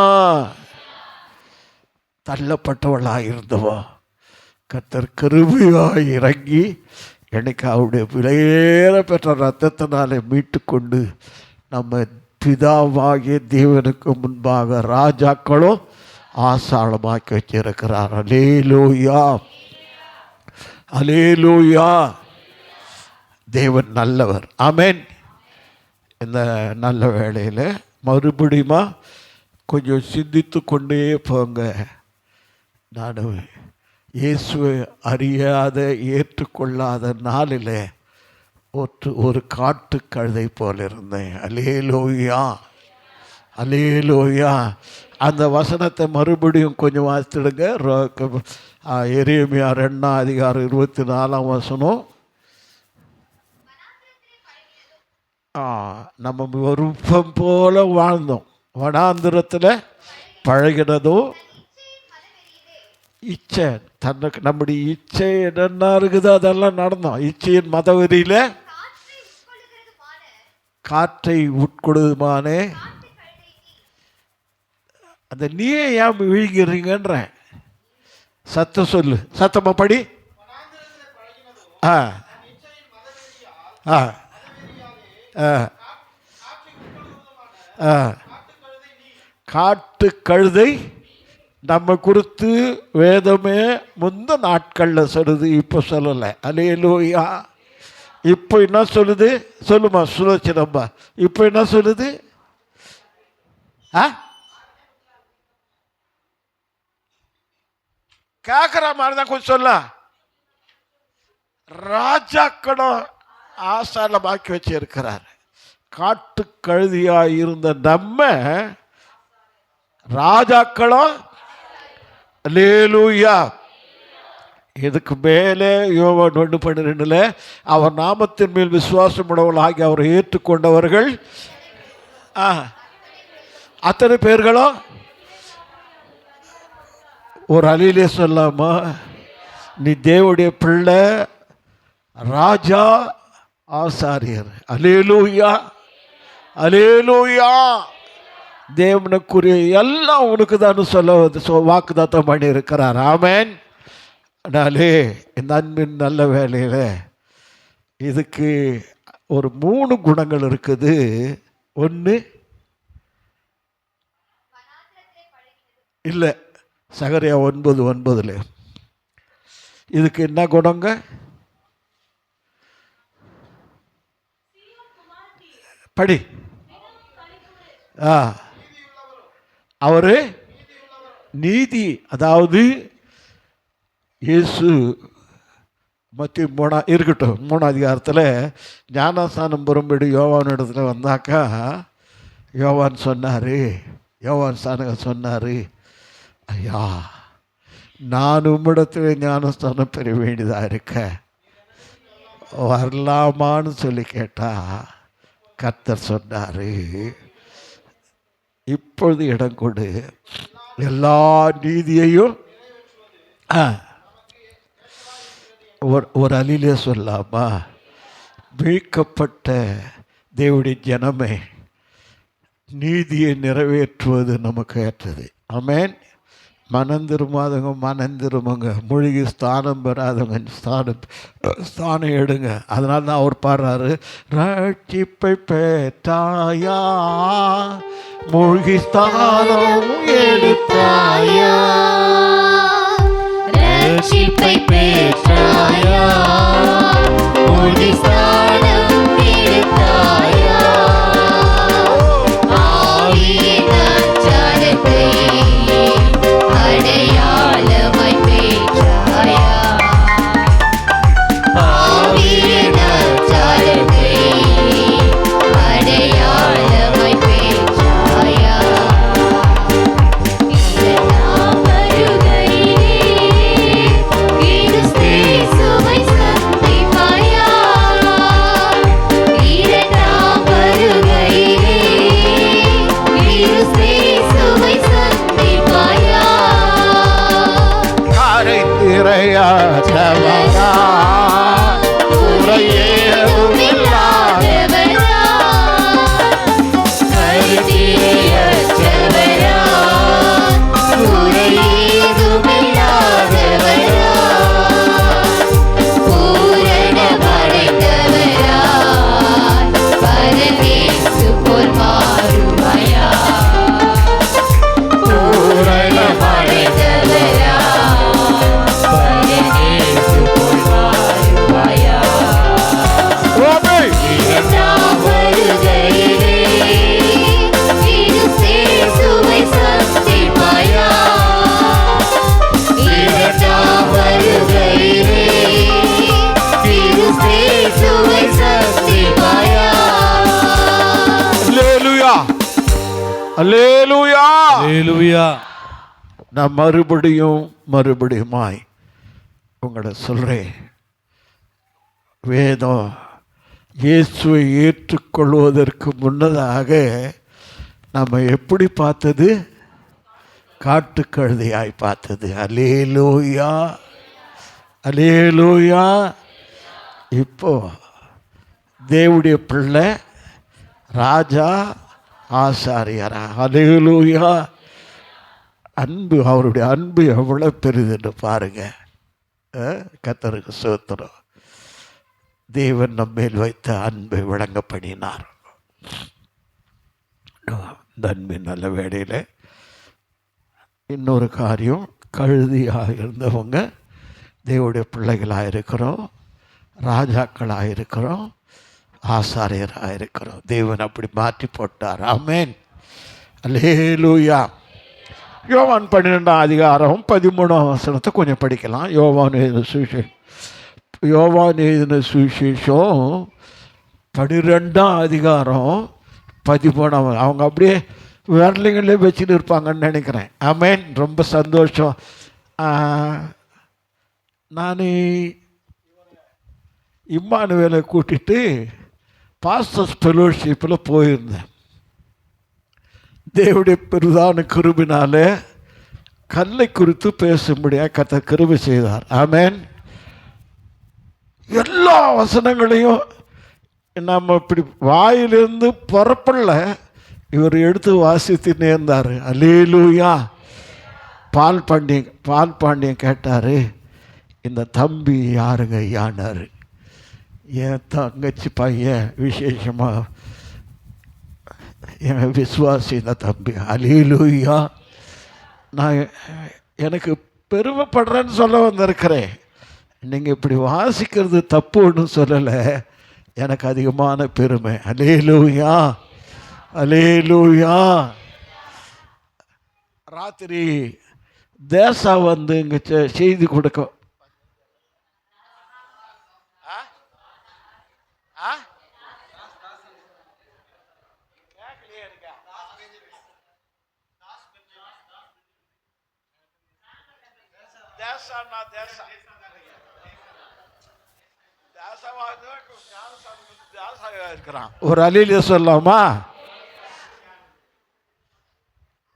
தள்ளப்பட்டவளாக இருந்தவா கர்த்தர் கிருபையாய் இறங்கி எனக்கு அவருடைய விலையேற பெற்ற ரத்தத்தினாலே மீட்டு கொண்டு நம்ம பிதாவாகிய தேவனுக்கு முன்பாக ராஜாக்களும் ஆசாளமாக்கி வச்சிருக்கிறார். அல்லேலூயா, அல்லேலூயா. தேவன் நல்லவர். ஆமென். இந்த நல்ல வேளையில் மறுபடியுமா கொஞ்சம் சிந்தித்து கொண்டே போங்க. நான் இயேசுவை அறியாத ஏற்றுக்கொள்ளாத நாளில் ஒரு காட்டு கழுதை போல் இருந்தேன். அல்லேலூயா, அல்லேலூயா. அந்த வசனத்தை மறுபடியும் கொஞ்சம் வாசிடுங்க. எரேமியா 2:24 வசனம். நம்ம விருப்பம் போல வாழ்ந்தோம், வனாந்திரத்தில் பழகினதும் இச்சை, தன்னுக்கு நம்முடைய இச்சை என்னென்ன இருக்குதோ அதெல்லாம் நடந்தோம். இச்சையின் மதவெறியில் காற்றை உட்கொடுமானே. அந்த நீயே ஏன் விழுகிறீங்கன்ற சத்தம் சொல்லு, சத்தமா படி. காட்டு கழுதை நம்ம குறித்து வேதமே முந்த நாட்களில் சொல்லுது, இப்போ சொல்லலை. அல்லேலூயா. இப்போ என்ன சொல்லுது சொல்லுமா சுலோச்சனம்பா? இப்போ என்ன சொல்லுது? கேட்குற மாதிரி தான் கொஞ்சம் சொல்ல. ராஜாக்களும் ஆசாலமாக்கி வச்சிருக்கிறார். காட்டு கழுதியாக இருந்த நம்ம ராஜாக்களும். அல்லேலூயா. இதுக்கு மேலே யோவான் 1:12 அவர் நாமத்தின் மேல் விசுவாசம் உடையவர்களாகி அவரை ஏற்றுக்கொண்டவர்கள் அத்தனை பேர்களும். ஒரு அலிலே சொல்லாமா, நீ தேவனுடைய பிள்ளை, ராஜா, ஆசாரியர். அல்லேலூயா, அல்லேலூயா. தேவனுக்குரிய எல்லாம் உனக்கு தான் சொல்ல வாக்குதாத்தம் பண்ணி இருக்கிறார். ஆமென். அதனாலே இந்த அன்பின் நல்ல வேலையில் இதுக்கு ஒரு 3 குணங்கள் இருக்குது. ஒன்று இல்லை, சகரியா 9:9 இதுக்கு என்ன குணங்க? படி. அவரு நீதி, அதாவது இயேசு மத்திய இருக்கட்டும் 3 அதிகாரத்தில் ஞானஸ்நானம் பெறும்படி யோவான் இடத்துல வந்தாக்கா யோவான் ஸ்நானகர் சொன்னார், ஐயா நான் உம்மிடத்தில் ஞானஸ்தானம் பெற வேண்டியதாக இருக்க வரலாமான்னு சொல்லி கேட்டால் கர்த்தர் சொன்னார், இப்பொழுது இடம் கொடு, எல்லா நீதியையும் ஒரு அலிலே சொல்லாமா, மீட்கப்பட்ட தேவனுடைய ஜனமே, நீதியை நிறைவேற்றுவது நமக்கு ஏற்றது. ஆமென். மனந்திருமாதவங்க மூழ்கி ஸ்தானம் பெறாதவங்க ஸ்தானம் எடுங்க. அதனால தான் அவர் பாடுறாரு, ரட்சிப்பை பெற்றாயா மூழ்கி ஸ்தானம் எடுத்தாயா, ரட்சிப்பை பெற்றாயா மூழ்கி ஸ்தானம் எடுத்தாயா, ஆவியின் அச்சாரத்தை அடையாளமாய் பெற்றாயா, ஆவியின் அச்சாரத்தை அடையாளமாய் பெற்றாயா, இரண்டாம் வருகையிலே கிறிஸ்தேசுவை சந்திப்பாயா, இரண்டாம் வருகையிலே கிறிஸ்தேசுவை சந்திப்பாயா, காரை திரையாற்றவரா குறையேதும் இல்லாதவரா, கருத்திரையற்றவரா, குறையேதும் இல்லாதவரா, பூரணமடைந்தவரா, பரமேசு போல் மாறுவாயா, பூரணமடைந்தவரா, பரமேசு போல் மாறுவாயா, இரண்டாம் வருகையிலே கிறிஸ்தேசுவை சந்திப்பாயா, இரண்டாம் வருகையிலே கிறிஸ்தேசுவை சந்திப்பாயா. அல்லேலூயா, அல்லேலூயா. ஹல்லேலூயா. நான் மறுபடியுமாய் உங்களை சொல்கிறேன், வேதம் இயேசுவை ஏற்றுக்கொள்வதற்கு முன்னதாக நம்ம எப்படி பார்த்தது? காட்டுக்கழுதையாய் பார்த்தது. அல்லேலூயா, அல்லேலூயா. இப்போ தேவனுடைய பிள்ளை ராஜா ஆசாரியரா. அல்லேலூயா. அன்பு, அவருடைய அன்பு எவ்வளோ பெரிதுன்னு பாருங்க. கர்த்தருக்கு ஸ்தோத்திரம். தேவன் நம்மேல் வைத்த அன்பை விளங்க பண்ணினார். இந்த அன்பின் நல்ல வேளையில் இன்னொரு காரியம், கழுதியாக இருந்தவங்க தேவனுடைய பிள்ளைகளாக இருக்கிறோம், ராஜாக்களாக இருக்கிறோம், ஆசாரியராக இருக்கிறோம். தேவன் அப்படி மாற்றி போட்டார். ஆமென். அல்லேலூயா. யோவான் 12ஆம் அதிகாரம் 13ஆம் வசனத்தை கொஞ்சம் படிக்கலாம். யோவான் எழுதின சுவிசேஷம் 12ஆம் அதிகாரம் 13ஆம். அவங்க அப்படியே விரலிங்களே வச்சுட்டு இருப்பாங்கன்னு நினைக்கிறேன். ஆமென். ரொம்ப சந்தோஷம். நான் இம்மானுவேலை கூட்டிகிட்டு பாஸ்டர்ஸ் ஃபெலோஷிப்பில் போயிருந்தேன். தேவனுடைய பெரிதான கிருபினாலே கல்லை குறித்து பேசும்படியாக கர்த்தர் கிருபை செய்தார். ஆமென். எல்லா வசனங்களையும் நம்ம இப்படி வாயிலிருந்து புறப்படல, இவர் எடுத்து வாசித்து நேர்ந்தார். அல்லேலூயா. பால் பாண்டியன் கேட்டார், இந்த தம்பி யாருங்க ஐயானார். என் தங்கச்சி பையன், விசேஷமாக என் விசுவாசி இந்த தம்பி. அல்லேலூயா. நான் எனக்கு பெருமைப்படுறேன்னு சொல்ல வந்திருக்கிறேன். நீங்கள் இப்படி வாசிக்கிறது தப்பு ஒன்றும் சொல்லலை. எனக்கு அதிகமான பெருமை. அல்லேலூயா, அல்லேலூயா. ராத்திரி தேசா வந்து இங்கே செய்தி கொடுக்க ஒரு அலிலிய சொல்லாமா?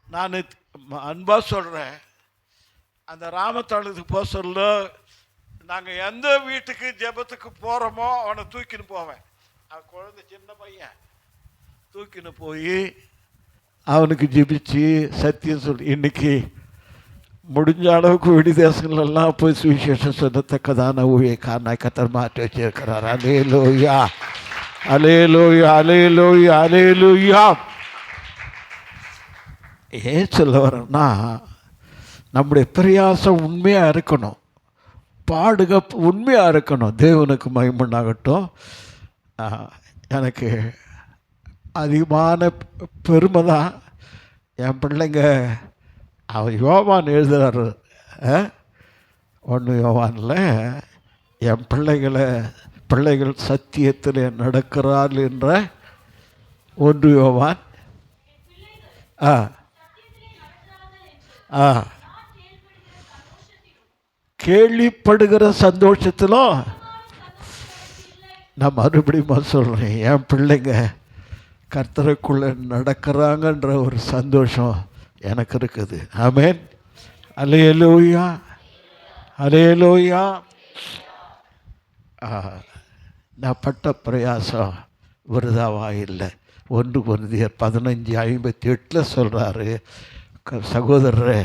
நான் அன்பா சொல்றேன், அந்த ராமத்தாளத்துக்கு போக சொல்ல, நாங்கள் எந்த வீட்டுக்கு ஜெபத்துக்கு போகிறோமோ அவனை தூக்கின்னு போவேன். அவன் குழந்தை சின்ன பையன், தூக்கின்னு போய் அவனுக்கு ஜெபிச்சு சத்தியம் சொல்லி, இன்னைக்கு முடிஞ்ச அளவுக்கு வெளிதேசங்களெல்லாம் போய் சுவிசேஷம் சொல்லத்தக்கதான ஊழியக்காரனை கர்த்தர் மாற்றி வச்சிருக்கிறார். அல்லேலூயா, அல்லேலூயா, அல்லேலூயா, அல்லேலூயா. ஏன் சொல்ல வரேன்னா, நம்முடைய பிரயாசம் உண்மையாக இருக்கணும், பாடுக உண்மையாக இருக்கணும். தேவனுக்கு மகிமையாகட்டும். எனக்கு அதிகமான பெருமை தான். என் பிள்ளைங்க, அவன் யோவான் எழுதுகிறாரு, 1 யோவானில், என் பிள்ளைகள் சத்தியத்தில் நடக்கிறார்கள் என்ற 1 யோவான். கேள்விப்படுகிற சந்தோஷத்திலும் நான் மறுபடியும் சொல்கிறேன், என் பிள்ளைங்க கர்த்தருக்குள்ளே நடக்கிறாங்கன்ற ஒரு சந்தோஷம் எனக்கு இருக்குது. ஆமென், அல்லேலூயா, அல்லேலூயா. நான் பட்ட பிரயாசம் விருதாவாக இல்லை. 1 கொரிந்தியர் 15:58 சொல்கிறாரு, சகோதரரே,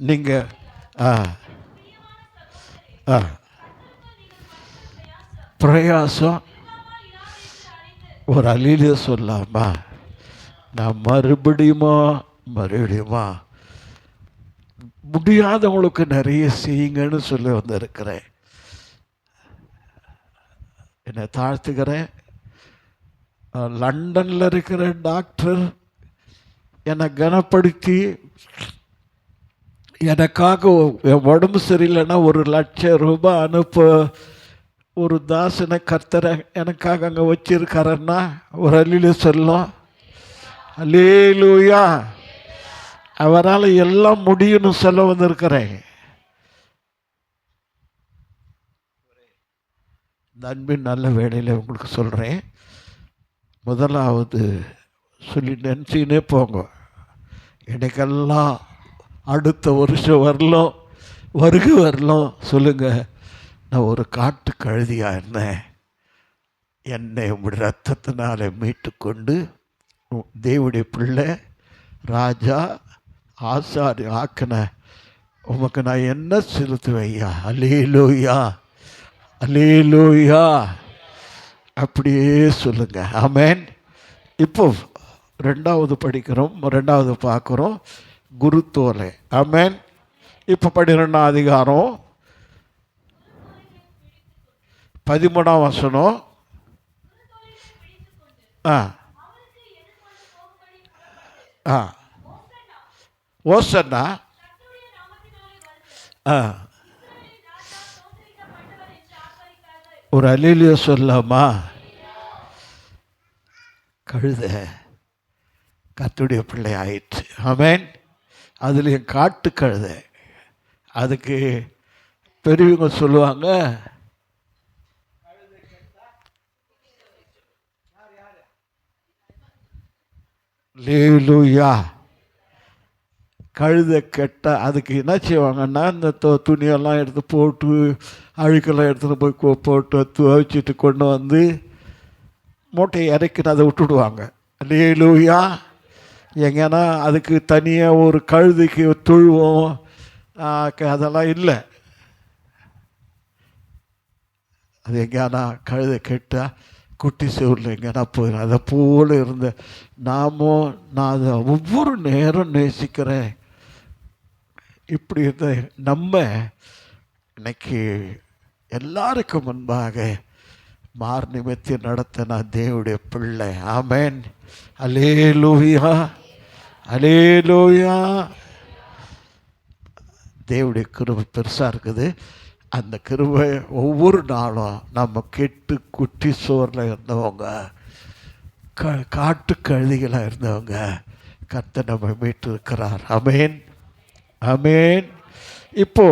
நீங்கள் பிரயாசம் ஒரு அலிலிய சொல்லாமா? நான் மறுபடியுமா முடியாதவங்களுக்கு நிறைய செய்யுங்கன்னு சொல்லி வந்திருக்கிறேன். என்னை தாழ்த்துக்கிறேன். லண்டனில் இருக்கிற டாக்டர் என்னை கனப்படுத்தி எனக்காக என் உடம்பு சரியில்லைன்னா 1,00,000 ரூபாய் அனுப்ப ஒரு தாசனை கர்த்தரை எனக்காக அங்கே வச்சிருக்காருன்னா ஒரு அல்லேலூயா சொல்லும். அல்லேலூயா. அவரால் எல்லாம் முடியும்னு சொல்ல வந்திருக்கிறேன். இந்த அன்பின் நல்ல வேளையில் உங்களுக்கு சொல்கிறேன், முதலாவது சொல்லி நினச்சின்னே போங்க, எனக்கெல்லாம் அடுத்த வருஷம் வரலும் சொல்லுங்கள், நான் ஒரு காட்டு கழுதியாக இருந்தேன், என்னை உங்களுடைய ரத்தத்தினால மீட்டு கொண்டு தேவனுடைய பிள்ளை ராஜா ஆசாரி ஆக்கின உமக்கு நான் என்ன செலுத்துவேன் ஐயா. அல்லேலூயா, அல்லேலூயா. அப்படியே சொல்லுங்க. ஆமென். இப்போ 2வது படிக்கிறோம், 2வது பார்க்குறோம், குருத்தோலை. ஆமென். இப்போ 12ஆம் அதிகாரம் 13ஆம் வசனம். ஓசன்னா ஒரு அல்லேலூயா சொல்லாமா? கழுத கர்த்தருடைய பிள்ளை ஆயிடுச்சு. ஆமென். அதுலேயும் காட்டு கழுத. அதுக்கு பெரியவங்க சொல்லுவாங்க, அல்லேலூயா. கழுத கெட்ட அதுக்கு என்ன செய்வாங்கன்னா, இந்த துணியெல்லாம் எடுத்து போட்டு அழுக்கெல்லாம் எடுத்துகிட்டு போய் போட்டு துவைச்சிட்டு கொண்டு வந்து மூட்டையை இறக்கின்னு அதை விட்டுடுவாங்க. அல்லேலூயா. எங்கன்னா அதுக்கு தனியாக ஒரு கழுதைக்கு தொழுவோம் அதெல்லாம் இல்லை. அது எங்கேனா கழுதை கெட்டால் குட்டி செவில் எங்கன்னா போயிடும். அதை போல் இருந்த நான் அதை ஒவ்வொரு நேரம் நேசிக்கிறேன். இப்படி இருந்த நம்ம இன்னைக்கு எல்லாருக்கும் முன்பாக மார்நிமித்தி நடத்தின தேவனுடைய பிள்ளை. ஆமென். அல்லேலூயா, அல்லேலூயா. தேவனுடைய கிருபை பெருசாக இருக்குது. அந்த கிருபை ஒவ்வொரு நாளும் நம்ம கெட்டு குட்டி சோறில் இருந்தவங்க, காட்டு கழுதிகளாக இருந்தவங்க கர்த்தர் நம்ம மீட்டு இருக்கிறார். ஆமென், ஆமென். இப்போ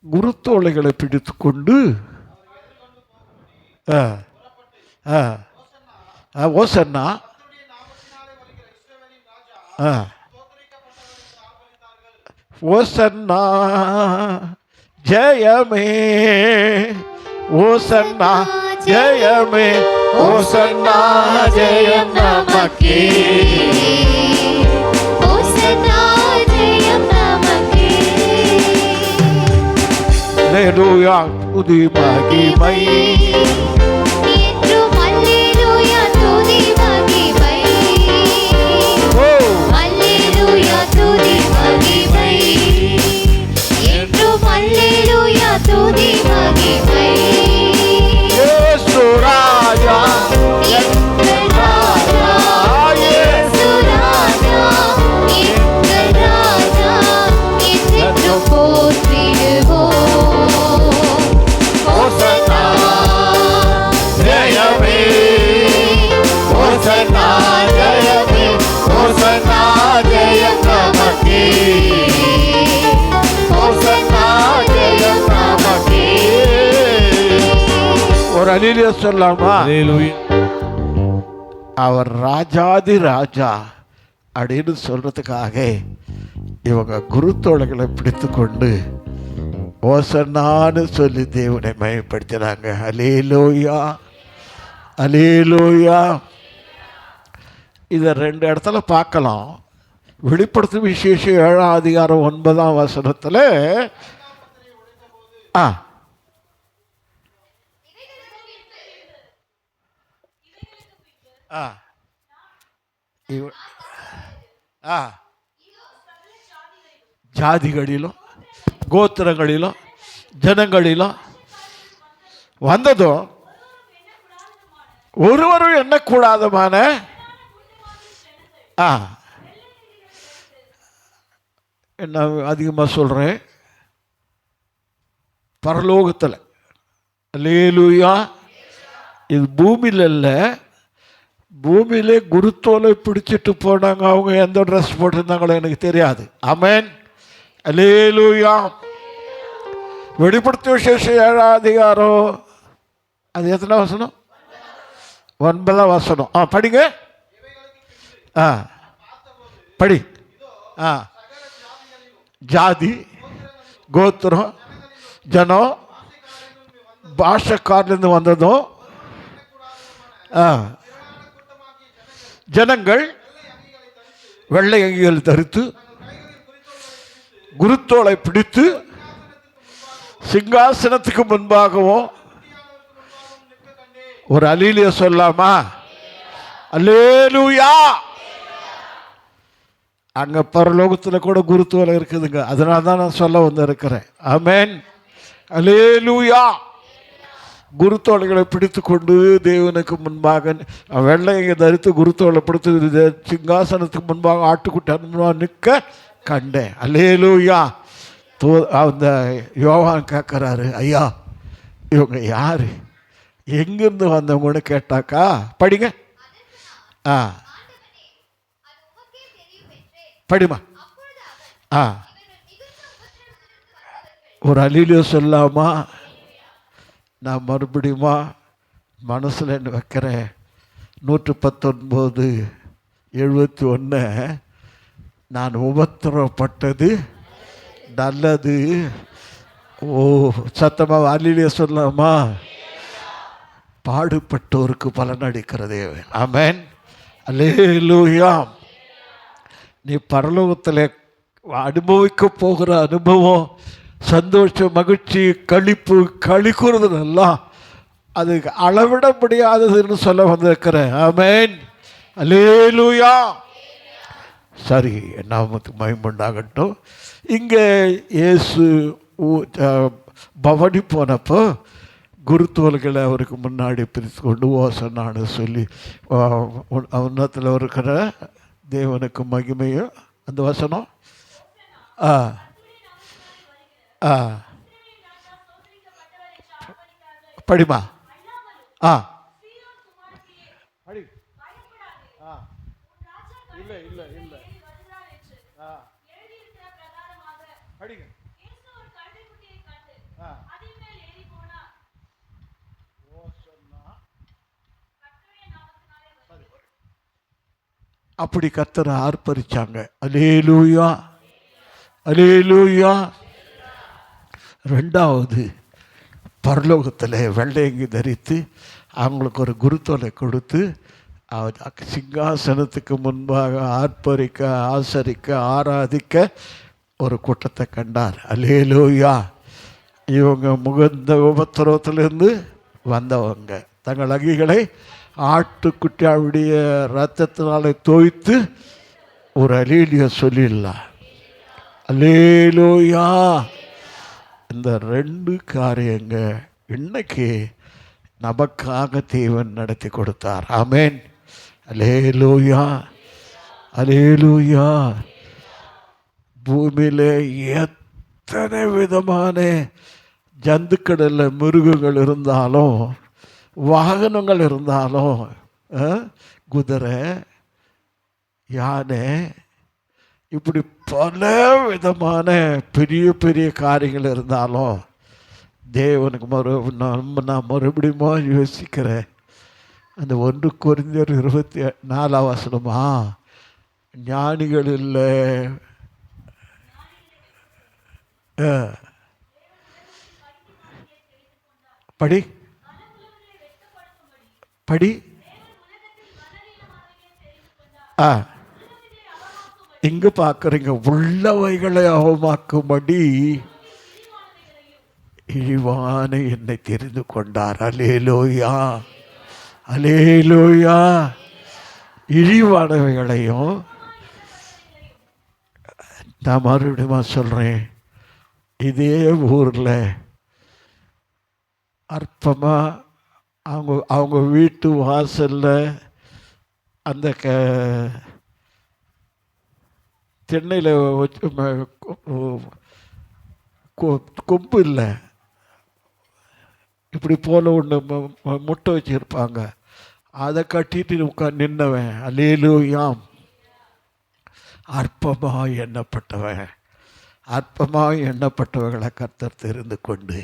குருத்தோலைகளை பிடித்து கொண்டு ஓசன்னா ஓசன்னா ஜெயமே, ஓசன்னா ஜெயமே, ஓசன்னா ஜெயம் நமக்கே, ஓசன்னா ஜெயம் நமக்கே. அல்லேலூயா, துதி மகிமை என்றும் அல்லேலூயா, துதி மகிமை. அல்லேலூயா, துதி மகிமை. என்றும் அல்லேலூயா, துதி மகிமை. இயேசு ராஜா, எங்கள் ராஜா, இயேசு ராஜா, எங்கள் ராஜா, என்றென்றும் போற்றிடுவோம். ஓசன்னா ஜெயமே, ஓசன்னா ஜெயமே, ஓசன்னா ஜெயம் நமக்கே, ஓசன்னா ஜெயம் நமக்கே. ஒரு அல்லேலூயா சொல்லலாமா? அவர் ராஜாதி ராஜா அப்படின்னு சொல்றதுக்காக இவங்க குருத்தோலைகளை பிடித்து கொண்டு ஓசன்னான்னு சொல்லி தேவனை மயப்படுத்தினாங்க. அல்லேலூயா, அல்லேலூயா. இதை 2 இடத்துல பார்க்கலாம். வெளிப்படுத்தும் விசேஷம் 7ஆம் அதிகாரம் 9ஆம் வசனத்தில் ஜாதிகளிலும் கோத்திரங்களிலும் ஜனங்களிலும் வந்ததும் ஒருவரும் எண்ணக்கூடாதமான என்ன அதிகமாக சொல்கிறேன், பரலோகத்தில். அல்லேலூயா. இது பூமியில் இல்லை, பூமியிலே குருத்தோலை பிடிச்சிட்டு போனாங்க. அவங்க எந்த ட்ரெஸ் போட்டிருந்தாங்களோ எனக்கு தெரியாது. ஆமென், அல்லேலூயா. வெளிப்படுத்திய விசேஷம் 7ஆம் அதிகாரம் அது எத்தனை வசனம்? 9ஆம் வசனம். படிங்க. படி. ஜாதி கோத்திரம் ஜனம் பாஷக்காரிலிருந்து வந்ததும் ஜனங்கள் வெள்ளை அங்கிகள் தரித்து குருத்தோலை பிடித்து சிங்காசனத்துக்கு முன்பாகவும். ஒரு அல்லேலூயா சொல்லாமா? அல்லேலூயா. அங்க பரலோகத்தில் கூட குருத்தோலை இருக்குதுங்க. அதனால தான் நான் சொல்ல வந்திருக்கிறேன். ஆமென், அல்லேலூயா. குருத்தோலைகளை பிடித்து கொண்டு தேவனுக்கு முன்பாக வெள்ளையை தரித்து குருத்தோலை பிடித்து சிங்காசனத்துக்கு முன்பாக ஆட்டுக்குட்டி முன்பாக நிற்க கண்டேன். அல்லேலூயா. அந்த யோவான் கேட்குறாரு, ஐயா இவங்க யார், எங்கிருந்து வந்தவங்கன்னு கேட்டாக்கா, படிங்க. படிமா. ஒரு அல்லேலூயா சொல்லாமா? நான் மறுபடியுமா மனசில் என்ன வைக்கிறேன், 119:71 நான் உபத்திரப்பட்டது நல்லது. சத்தமாக அல்லேலூயா சொல்லாமா? பாடுபட்டோருக்கு பலன் அளிக்கிறதே. ஆமென், அல்லேலூயா. நீ பரலோகத்தில் அனுபவிக்க போகிற அனுபவம், சந்தோஷம், மகிழ்ச்சி, களிப்பு, களிக்குறதுலாம் அது அளவிட முடியாததுன்னு சொல்ல வந்திருக்கிறேன். ஆமென், அல்லேலூயா. சரி, நாமத்துக்கு மகிமையுண்டாகட்டும். இங்கே இயேசு பவனி போனப்போ குருத்தோல்களை அவருக்கு முன்னாடி பிரித்து கொண்டு ஓசனான்னு சொல்லி உன்னத்தில் இருக்கிற தேவனுக்கு மகிமையும் அந்த வசனம் ஆ ஆ படிமா ஆ படி ஆ இல்லை இல்லை இல்லை ஆ படிங்க ஆ அப்படி கர்த்தரை ஆர்ப்பரிச்சாங்க. அல்லேலூயா அல்லேலூயா. ரெண்டாவது, பரலோகத்தில் வெள்ளையங்கி தரித்து அவங்களுக்கு ஒரு குருத்தோலை கொடுத்து அவர் சிங்காசனத்துக்கு முன்பாக ஆர்ப்பரிக்க, ஆசரிக்க, ஆராதிக்க ஒரு கூட்டத்தை கண்டார். அல்லேலூயா. இவங்க முகந்த உபத்திரவத்திலிருந்து வந்தவங்க தங்கள் அங்கிகளை ஆட்டுக்குட்டியாவுடைய ரத்தத்தினாலே தோய்த்து ஒரு அல்லேலூயா சொல்லிடலாம். அல்லேலூயா. இந்த ரெண்டு காரியங்க இன்னைக்கு நமக்காக தேவன் நடத்தி கொடுத்தார். ஆமென். அல்லேலூயா அல்லேலூயா. பூமியில் எத்தனை விதமான ஜந்துக்களில் மிருகங்கள் இருந்தாலும், வாகனங்கள் இருந்தாலும், குதிரை, யானை, இப்படி பல விதமான பெரிய பெரிய காரியங்கள் இருந்தாலும் தேவனுக்கு நான் மறுபடியும் யோசிக்கிறேன். அந்த 1 கொரிந்தியர் 24 ஞானிகள் இல்லை, படி படி இங்க பார்க்குறீங்க. உள்ளவைகளை அவமாக்கும்படி இழிவான என்னை தெரிந்து கொண்டார். அல்லேலூயா அல்லேலூயா. இழிவானவைகளையும் நான் மறுபடியும் சொல்கிறேன். இதே ஊரில் அற்பமாக அவங்க வீட்டு வாசலில் அந்த தென்னையில் வச்சு கொம்பு இல்லை, இப்படி போல ஒன்று முட்டை வச்சுருப்பாங்க. அதை கட்டிட்டு உட்காந்து நின்னவன் அல்லேலூயாம். அற்பமாக எண்ணப்பட்டவன், அற்பமாக எண்ணப்பட்டவர்களை கர்த்தர் தெரிந்து கொண்டு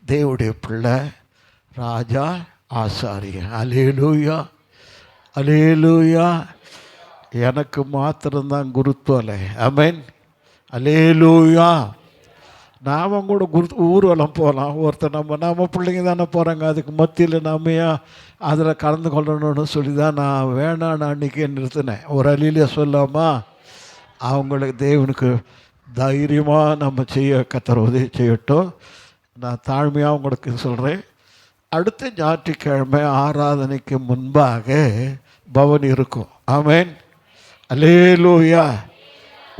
தேவனுடைய பிள்ளை, ராஜா, ஆசாரியன். அல்லேலூயா அல்லேலூயா. எனக்கு மாத்திரம்தான் குருத்தோலை. ஆமென். அல்லேலூயா. நாம் கூட ஊர்வலம் போகலாம். ஒருத்தர் நம்ம பிள்ளைங்க தானே போகிறாங்க, அதுக்கு மத்தியில் நம்ம அதில் கலந்து கொள்ளணும்னு சொல்லி தான் நான் வேணான்னு அன்றைக்கே நிறுத்தினேன். ஒரு அல்லேலூயா சொல்லாமா? அவங்களுக்கு தேவனுக்கு தைரியமாக நம்ம செய்ய கர்த்தர் உதவி செய்யட்டும். நான் தாழ்மையாக உங்களுக்கு சொல்கிறேன். அடுத்த ஞாயிற்றுக்கிழமை ஆராதனைக்கு முன்பாக பவன் இருக்கும். ஆமென். அல்லேலூயா.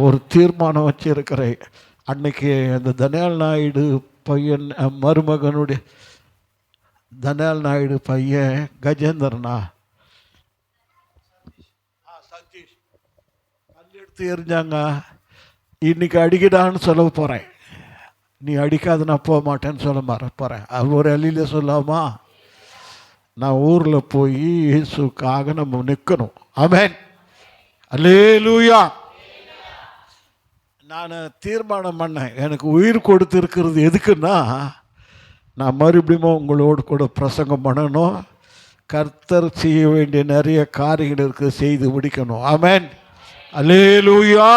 ஒரு தீர்மானம் வச்சிருக்கிறேன். அன்னைக்கு அந்த தனியால் நாயுடு பையன், மருமகனுடைய தனியால் நாயுடு பையன் கஜேந்திரனா சதீஷ் கல் எடுத்து எறிஞ்சாங்க. இன்னைக்கு அடிக்கடான்னு சொல்ல போகிறேன். நீ அடிக்காத நான் போக மாட்டேன்னு சொல்ல போகிறேன். அது ஒரு அள்ளியில சொல்லாமா? நான் ஊரில் போய் இயேசுக்காக நம்ம நிற்கணும். ஆமென். அல்லேலூயா. நான் தீர்மானம் பண்ணேன், எனக்கு உயிர் கொடுத்துருக்கிறது எதுக்குன்னா, நான் மறுபடியும் உங்களோடு கூட பிரசங்கம் பண்ணணும். கர்த்தர் செய்ய வேண்டிய நிறைய காரியங்கள் இருக்குது, செய்து முடிக்கணும். ஆமென். அல்லேலூயா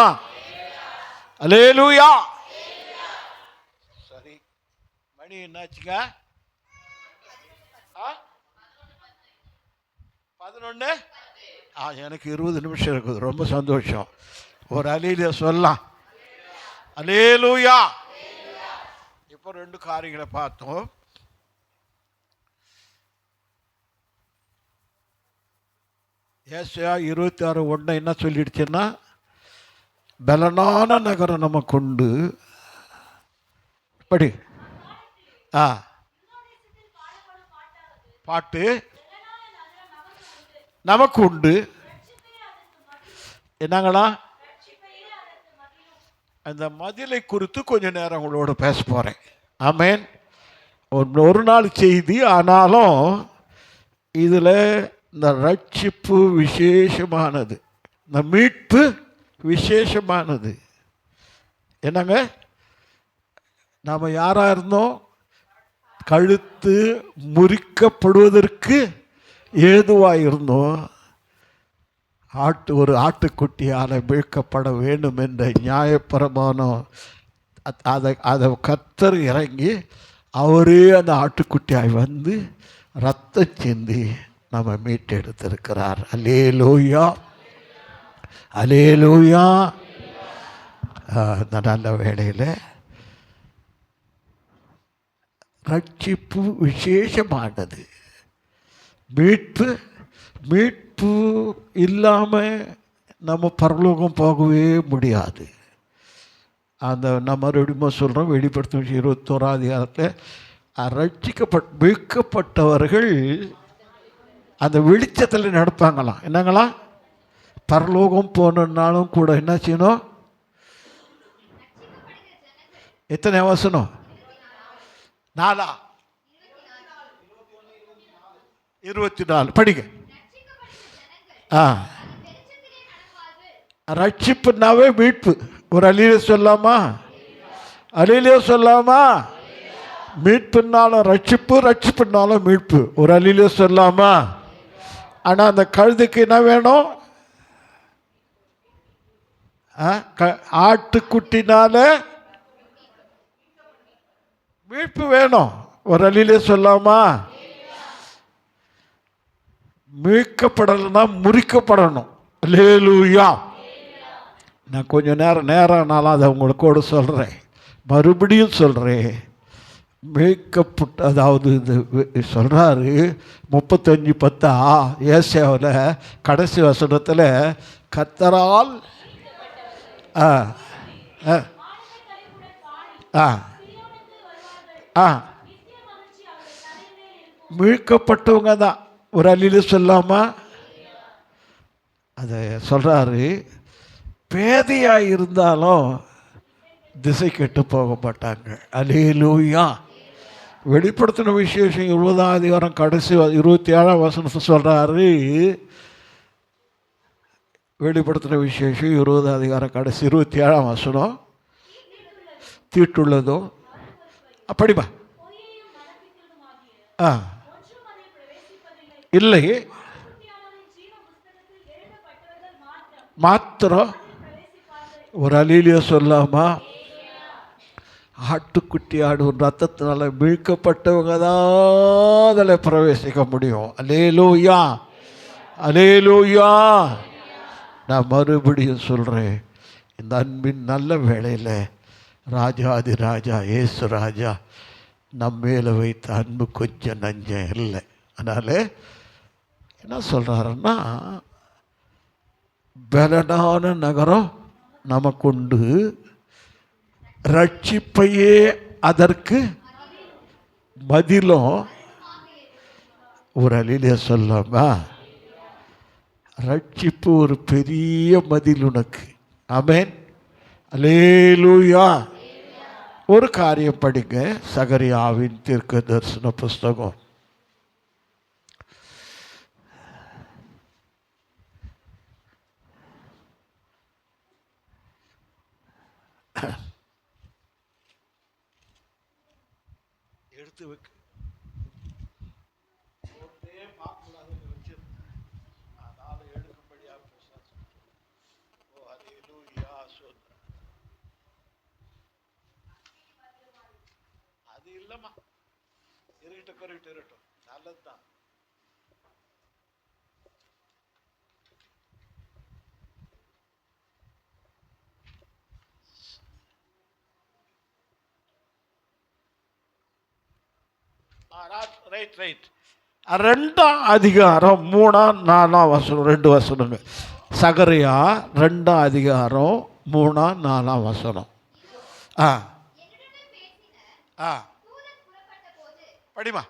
அல்லேலூயா. சரி, மணி என்னாச்சுங்க? 11. எனக்கு 20 நிமிஷம் இருக்குது. ரொம்ப சந்தோஷம். ஒரு அல்லேலூயா சொல்லலாம். அல்லேலூயா. இப்போ 2 காரியங்களை பார்த்தோம். ஏசாயா 26:1 என்ன சொல்லிடுச்சுன்னா, பலனான நகரம் நம்ம கொண்டு படி பாட்டு நமக்கு உண்டு. என்னங்களா? அந்த மதிலை குறித்து கொஞ்ச நேரம் உங்களோட பேச போகிறேன். ஆமேன். ஒரு நாள் செய்தி, ஆனாலும் இதில் இந்த ரட்சிப்பு விசேஷமானது, இந்த மீட்பு விசேஷமானது. என்னங்க, நாம் யாராக இருந்தோம்? கழுத்து முறிக்கப்படுவதற்கு ஏதுவாக இருந்தோம். ஒரு ஆட்டுக்குட்டியால் மீட்கப்பட வேண்டும் என்ற நியாயப்பிரமாணம் அதை கர்த்தர் இறங்கி அவரே அந்த ஆட்டுக்குட்டியாய் வந்து ரத்தம் சிந்தி நம்ம மீட்டெடுத்திருக்கிறார். அல்லேலூயா, அல்லேலூயா. அந்த நல்ல வேளையில் ரட்சிப்பு விசேஷமானது. மீட்பு இல்லாமல் நம்ம பரலோகம் போகவே முடியாது. அந்த நம்ம மறுபடியும் சொல்கிறோம், வெளிப்படுத்தும் 21ஆம் அதிகாரத்தில் மீட்கப்பட்டவர்கள் அந்த வெளிச்சத்தில் நடப்பாங்களாம். என்னங்களா? பரலோகம் போனாலும் கூட என்ன செய்யணும்? எத்தனை வசனம்? 4 24 படிங்க. ரட்சிப்புனாவே மீட்பு. ஒரு அலிலே சொல்லாமா? அலிலே சொல்லாமா? மீட்புனாலும் ரட்சிப்பு, ரட்சிப்புனாலும் மீட்பு. ஒரு அலிலே சொல்லாமா? ஆனால் அந்த கழுதைக்கு என்ன வேணும்? ஆட்டுக்குட்டினால மீட்பு வேணும். ஒரு அலிலே சொல்லாமா? மீட்கப்படலைன்னா முறிக்கப்படணும். அல்லேலூயா. நான் கொஞ்சம் நேரம்னாலும் அதை உங்களுக்கு சொல்கிறேன், மறுபடியும் சொல்கிறேன். மீட்கப்பட்ட, அதாவது இது சொல்கிறாரு 35:10 ஏசாயாவில் கடைசி வசனத்தில், கர்த்தரால் மீட்கப்பட்டவங்க தான். ஒரு அலியில் சொல்லாமா? அதை சொல்கிறாரு, பேதையாக இருந்தாலும் திசை கெட்டு போக மாட்டாங்க. அல்லேலூயா. வெளிப்படுத்தின விசேஷம் 20ஆம் அதிகாரம் கடைசி 27ஆம் வசனத்தை சொல்கிறாரு. வெளிப்படுத்தின விசேஷம் 20ஆம் அதிகாரம் கடைசி 27ஆம் வசனம், தீட்டுள்ளதோ படிப்பா இல்லை மாத்திரம். ஒரு அலிலிய சொல்லாமா? ஆட்டுக்குட்டி ஆடும் ரத்தத்தினால மீட்கப்பட்டவங்க தான் அதில் பிரவேசிக்க முடியும். அல்லேலூயா, அல்லேலூயா. நான் மறுபடியும் சொல்கிறேன், இந்த அன்பின் நல்ல வேளையில் ராஜாதி ராஜா இயேசு ராஜா நம்ம மேலே வைத்த அன்பு கொஞ்சம் நஞ்சம் இல்லை. அதனால் என்ன சொல்கிறாருன்னா, பலனான நகரம் நமக்குண்டு, ரட்சிப்பையே அதற்கு மதிலும். ஒரு அலிலே சொல்லாமா? ரட்சிப்பு ஒரு பெரிய மதில் உனக்கு. ஆமென், அல்லேலூயா. ஒரு காரியம் படிங்க, சகரியாவின் தீர்க்க தரிசன புஸ்தகம். எடுத்து வைக்க அது இல்லம்மா, இருக்கட்டும், நல்லதுதான். ரைட். 2ஆம் அதிகாரம் 3ஆம் 4ஆம் வசனம், 2 வசனங்க. சகரியா 2ஆம் அதிகாரம் 3ஆம் 4ஆம் வசனம். படிமா.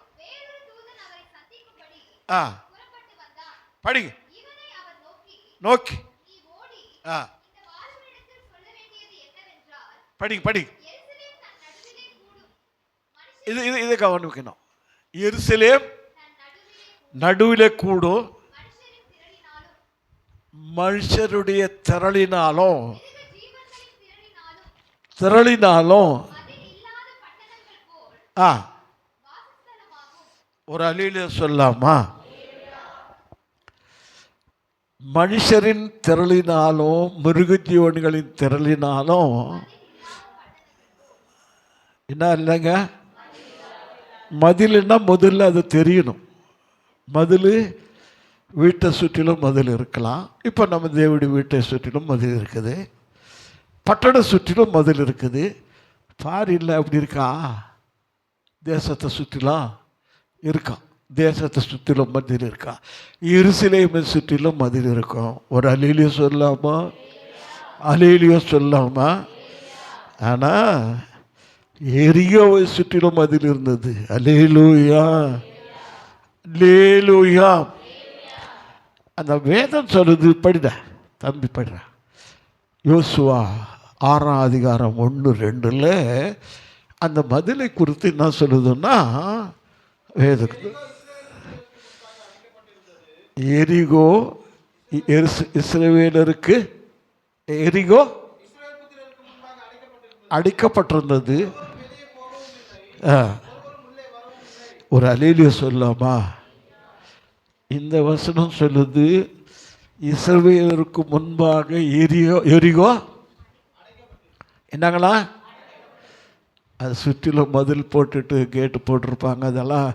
புறப்பட்டு வந்தான். படிங்க. இவனை அவர் நோக்கி, நோக்கி நீ ஓடி ஆ இந்த வாலிபனிடத்தில் சொல்ல வேண்டியது என்னவென்றால், படிங்க படிங்க. எருசலேம் தன் நடுவிலே கூடும் இதை கவனிக்கணும். எருசலேம் தன் நடுவிலே நடுவிலே கூடும், மனுஷரின் திரளினாலும் மனுஷருடைய திரளினாலும் மிருக ஜீவன்களின் திரளினாலும் திரளினாலும் அதில் இல்லாத பட்டணங்கள் போல் ஆ வாசஸ்தலமாகும். ஒரு அலியில சொல்லாமா? மனுஷரின் திரளினாலும் மிருக ஜீவன்களின் திரளினாலும் என்ன இல்லைங்க, மதில்னா முதல்ல அது தெரியணும். மதில் வீட்டை சுற்றிலும் மதில் இருக்கலாம். இப்போ நம்ம தேவடி வீட்டை சுற்றிலும் மதில் இருக்குது, பட்டண சுற்றிலும் மதில் இருக்குது. ஃபாரின்ல அப்படி இருக்கா? தேசத்தை சுற்றிலும் இருக்கான், தேசத்தை சுற்றிலும் மதில் இருக்கா. எருசலேமை சுற்றிலும் மதில் இருக்கும். ஒரு அலிலியோ சொல்லாமா? அலிலியோ சொல்லாமா? ஆனால் எரியோவை சுற்றிலும் மதில் இருந்தது. அல்லேலூயா, அல்லேலூயா. அந்த வேதம் சொல்லுது, படிட தம்பி படிட. யோசுவா 6ஆம் அதிகாரம் 1-2 அந்த மதிலை குறித்து என்ன சொல்லுதுன்னா, வேதத்து எரிகோ இஸ்ரவேலருக்கு எரிகோ அடிக்கப்பட்டிருந்தது. ஒரு அலேலியா சொல்லாமா? இந்த வசனம் சொல்லுது, இஸ்ரவேலருக்கு முன்பாக எரிகோ என்னங்களா, அது சுற்றிலும் மதில் போட்டுட்டு கேட்டு போட்டிருப்பாங்க. அதெல்லாம்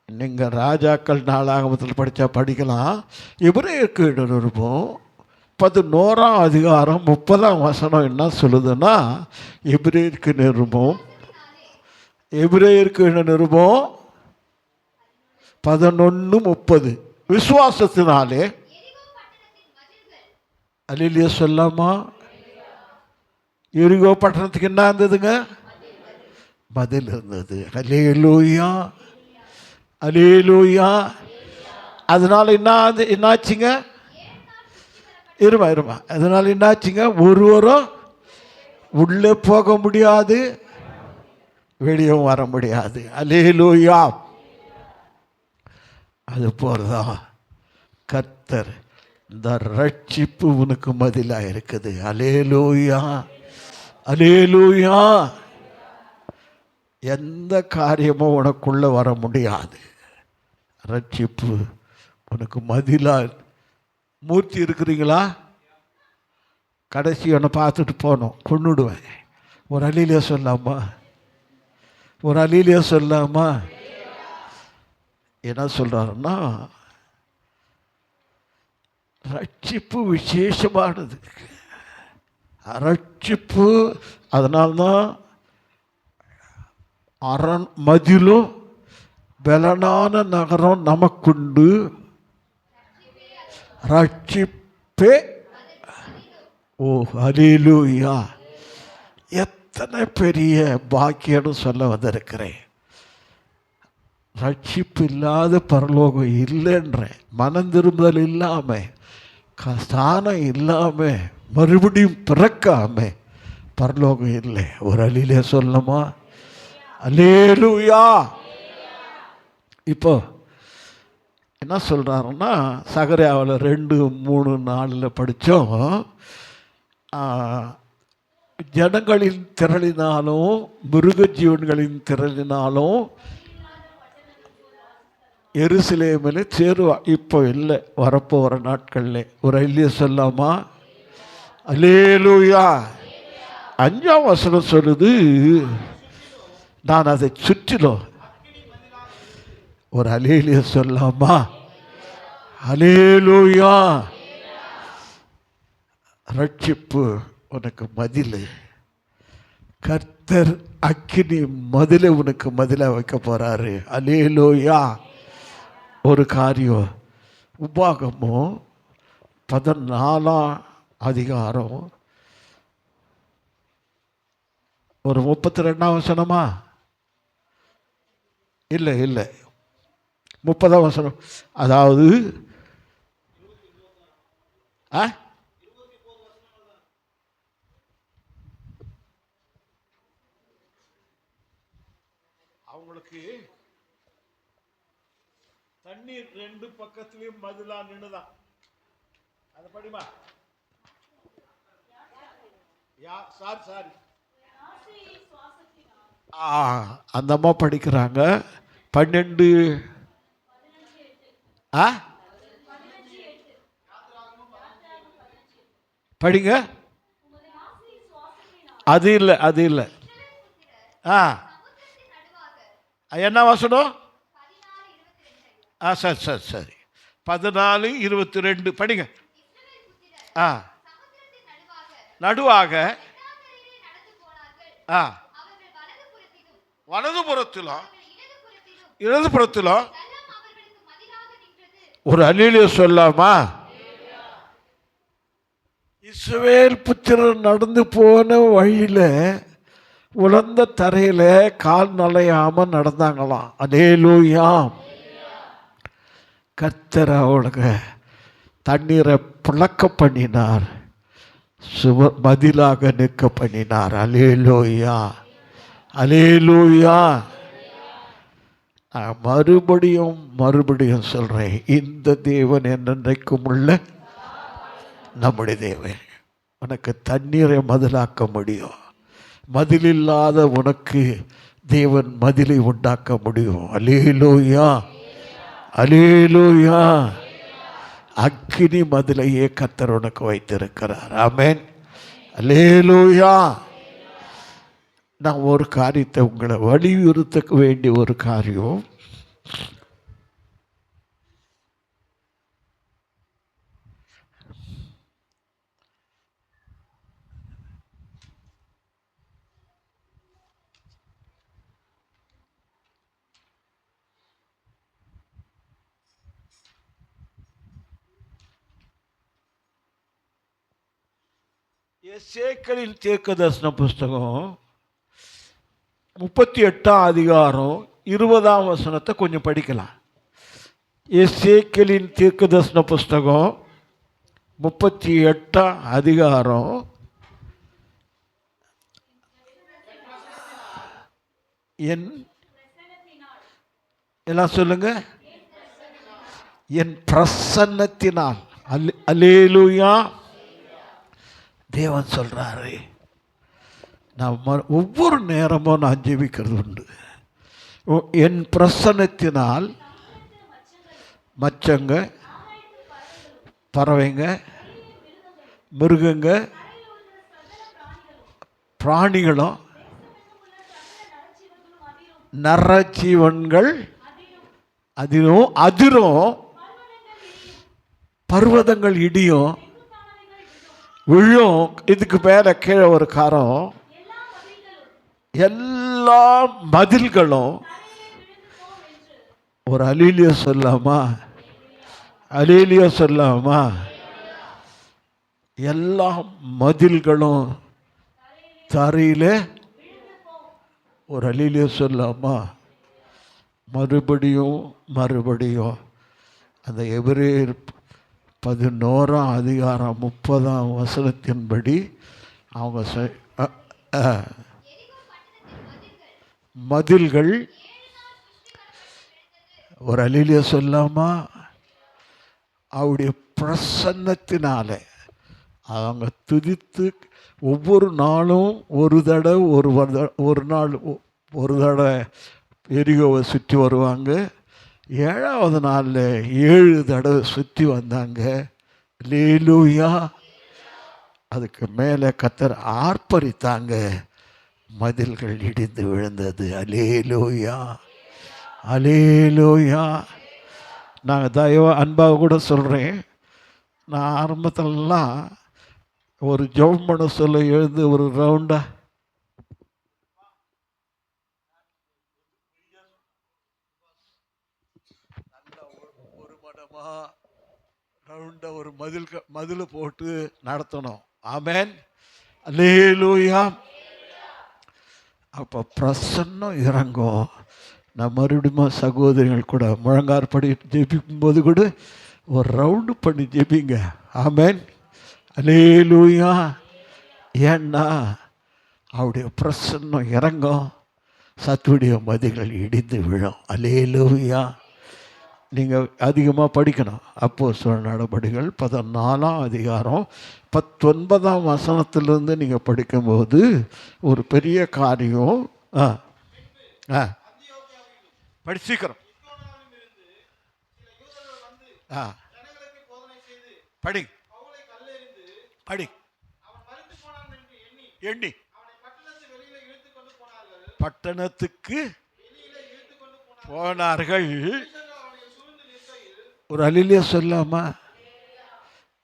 நீங்கள் ராஜாக்கள் நாளாகமத்தில் படித்தா படிக்கலாம். எபிரேயருக்கு நிருபம் 11ஆம் அதிகாரம் 30ஆம் வசனம் என்ன சொல்லுதுன்னா, எபிரேயருக்கு நிருபம் 11:30 விசுவாசத்தினாலே அல்லேலூயா சொல்லாமா? எரிகோ பட்டணத்துக்கு என்ன இருந்ததுங்க? மதில் இருந்தது. அல்லேலூயா, அல்லேலூயா. அதனால என்னாச்சுங்க? இருமா அதனால என்னாச்சுங்க? ஒருவரும் உள்ளே போக முடியாது, வெளியே வர முடியாது. அல்லேலூயா. அது போலதான் கர்த்தர் இந்த ரட்சிப்பு உனக்கு மதிலாக இருக்குது. அல்லேலூயா, அல்லேலூயா. எந்த காரியமும் உனக்குள்ளே வர முடியாது. ரட்சிப்பு உனக்கு மதிலா. மூர்த்தி இருக்கிறீங்களா? கடைசி ஒன்று பார்த்துட்டு போனோம், கொண்டுடுவேன். ஒரு அலிலியா சொல்லாமா? ஒரு அலிலியா சொல்லாமா? என்ன சொல்கிறாருன்னா, ரட்சிப்பு விசேஷமானது. ரட்சிப்பு அதனால்தான் மதிலும் பலனான நகரம் நமக்குண்டு, ரட்சிப்பே. ஓ அல்லேலூயா. எத்தனை பெரிய பாக்கியம்னு சொல்ல வந்திருக்கிறேன். ரட்சிப்பு இல்லாத பரலோகம் இல்லைன்ற, மனம் திரும்புதல் இல்லாமல், ஸ்தானம் இல்லாமல், மறுபடியும் பிறக்காம பரலோகம் இல்லை. ஒரு அலிலே சொல்லமா? அல்லேலூயா. இப்போ என்ன சொல்கிறாருன்னா, சகரியாவில் 2:3-4 படித்தோம். ஜனங்களின் திரளினாலும் மிருக ஜீவன்களின் திரளினாலும் எருசலேமில் சேருவா. இப்போ இல்லை, வரப்போகிற நாட்களில். ஒரு அல்லேலூயா சொல்லாமா? அல்லேலூயா. 5ஆம் வசனம் சொல்லுது, நான் அதை சுற்றிலும். ஒரு அல்லேலூயா சொல்லாமா? அல்லேலூயா. ரட்சிப்பு உனக்கு மதில். கர்த்தர் அக்கினி மதிலை உனக்கு மதிலை வைக்க போறாரு. அல்லேலூயா. ஒரு காரியம், உபாகமம் 14ஆம் அதிகாரம் ஒரு 32ஆம் வசனமா? இல்லை 30ஆம் வசனம். அதாவது அவங்களுக்கு தண்ணீர் 2 பக்கத்திலையும் மதிலா நின்னுதான். அது படிமா. சாரி அந்த அம்மா படிக்கிறாங்க. 12 படிங்க. அது இல்லை, அது இல்லை. என்ன வசனம்? சரி சரி சரி 14:22 படிங்க. நடுவாக வலதுபுறத்திலும் இடதுபுறத்திலும் ஒரு அல்லேலூயா சொல்லாமா? இஸ்ரவேல் புத்திரர் நடந்து போன வழியில உலர்ந்த தரையில கால் நலையாம நடந்தாங்களாம். அல்லேலூயா. கர்த்தர் அவளுக்கு தண்ணீரை புழக்க பண்ணினார், பதிலாக நிற்க பண்ணினார். அல்லேலூயா, அல்லேலூயா. மறுபடியும் மறுபடியும் சொல்றேன், இந்த தேவன் என்றைக்கும் உள்ள நம்முடைய தேவன். உனக்கு தண்ணீரை மதிலாக்க முடியும். மதிலில்லாத உனக்கு தேவன் மதிலை உண்டாக்க முடியும். அல்லேலூயா, அல்லேலூயா. அக்கினி மதிலையே கர்த்தர் உனக்கு வைத்திருக்கிறார். ஆமென், அல்லேலூயா. நான் ஒரு காரியத்தை உங்களை வலியுறுத்த வேண்டிய ஒரு காரியம். எசேக்கியேலின் தீர்க்கதரிசன புஸ்தகம் 38ஆம் அதிகாரம் 20ஆம் வசனத்தை கொஞ்சம் படிக்கலாம். எசேக்கியேலின் தீர்க்கதரிசன புஸ்தகம் 38ஆம் அதிகாரம் எல்லாம் சொல்லுங்க. என் பிரசன்னத்தினால். அல்லேலூயா. தேவன் சொல்றாரு, நான் ஒவ்வொரு நேரமும் நான் ஜெபிக்கிறது உண்டு. என் பிரசன்னத்தினால் மச்சங்க, பறவைங்க, மிருகங்க, பிராணிகளும் நரஜீவன்கள் அதிரும், பர்வதங்கள் இடியும் விழும். இதுக்கு மேலே கீழே ஒரு காரம், எல்லா மதில்களும். ஒரு அல்லேலூயா சொல்லாமா? அல்லேலூயா சொல்லாமா? எல்லா மதில்களும் தரையில. ஒரு அல்லேலூயா சொல்லாமா? மறுபடியும் மறுபடியும் அந்த எபிரேயர் 11ஆம் அதிகாரம் 30ஆம் வசனத்தின்படி அவங்க மதில்கள். ஒரு அல்லேலூயா சொல்லாமா? அவருடைய பிரசன்னத்தினால அவங்க துதித்து ஒவ்வொரு நாளும் ஒரு தடவை ஒரு தடவை எரிகோவை சுற்றி வருவாங்க. 7ஆவது நாளில் 7 தடவை சுற்றி வந்தாங்க. அல்லேலூயா. அதுக்கு மேலே கர்த்தர் ஆர்ப்பரித்தாங்க, மதில்கள் இடிந்து விழுந்தது. அல்லேலூயா, அல்லேலூயா. நாங்கள் அன்பாக கூட சொல்கிறேன், நான் ஆரம்பத்திலலாம் ஒரு ஜெபம் பண்ண சொல்ல எழுந்து ஒரு ரவுண்டாக ரவுண்டாக ஒரு மதில் போட்டு நடத்தணும். ஆமென், அல்லேலூயா. அப்போ பிரசன்னம் இறங்கும். நான் மறுபடியும் சகோதரிகள் கூட முழங்கார் படி ஜெபிக்கும்போது கூட ஒரு ரவுண்டு பண்ணி ஜெபிங்க. ஆமென், அல்லேலூயா. ஏன்னா அவருடைய பிரசன்னம் இறங்கும், சத்துடைய மதிகள் இடிந்து விழும். அல்லேலூயா. நீங்கள் அதிகமாக படிக்கணும். அப்போஸ்தலர் நடபடிகள் 14ஆம் அதிகாரம் 19ஆம் வசனத்திலிருந்து நீங்கள் படிக்கும்போது ஒரு பெரிய காரியம். படிச்சுக்கிறோம். படி படி எண்ணி பட்டணத்துக்கு போனார்கள். ஒரு அலிலியா சொல்லாமா?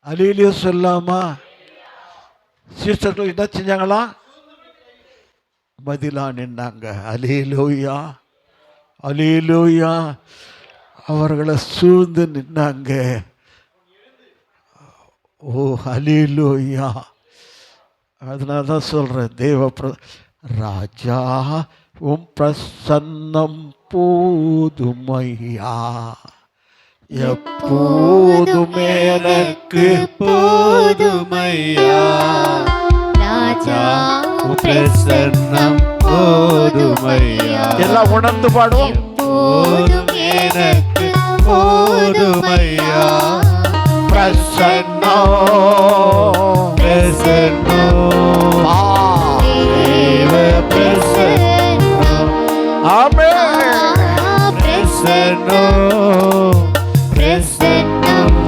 அலிலியா சொல்லாமா? சீஸ்டர்கள் என்ன செஞ்சாங்களா? மதிலா நின்னாங்க. அல்லேலூயா, அல்லேலூயா. அவர்களை சூழ்ந்து நின்னாங்க. ஓ அல்லேலூயா. அதனால தான் சொல்கிறேன், ராஜா உம் பிரசன்னம் போதுமையா, எப்போதும் எனக்கு போதுமையா. ராஜா பிரசன்னம் போதுமையா. எல்லாம் உணர்ந்து பாடுவோம். எப்போதும் எனக்கு போதுமையா. பிரசன்னம் பிரசன்னம் தேவ பிரசன்னம். ஆமென். பிரசன்னம் பிரசன்னம்